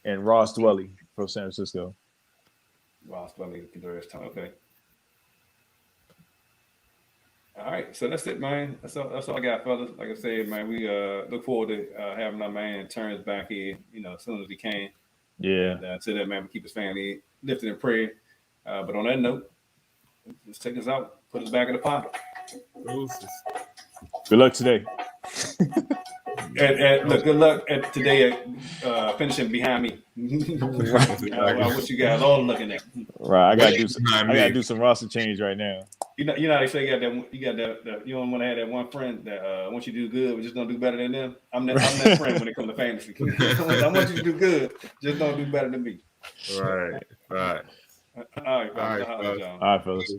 and Ross Dwelly from San Francisco. Ross Dwelly, Kadarius Toney. Okay. All right, so that's it, man. That's all I got, fellas. Like I said, man, we look forward to having our man Terrence back here, as soon as we can. Yeah. And until that, man, we keep his family lifted in prayer. But on that note, let's take us out, put us back in the pocket. Good luck today. Look, good luck today at finishing behind me. I wish you guys all looking at. Right, I gotta do some roster change right now. You know how they say you got that you don't want to have that one friend that once you do good, we're just gonna do better than them. I'm that friend when it comes to fantasy. I want you to do good, just don't do better than me. Right. All right, fellas. All right, fellas.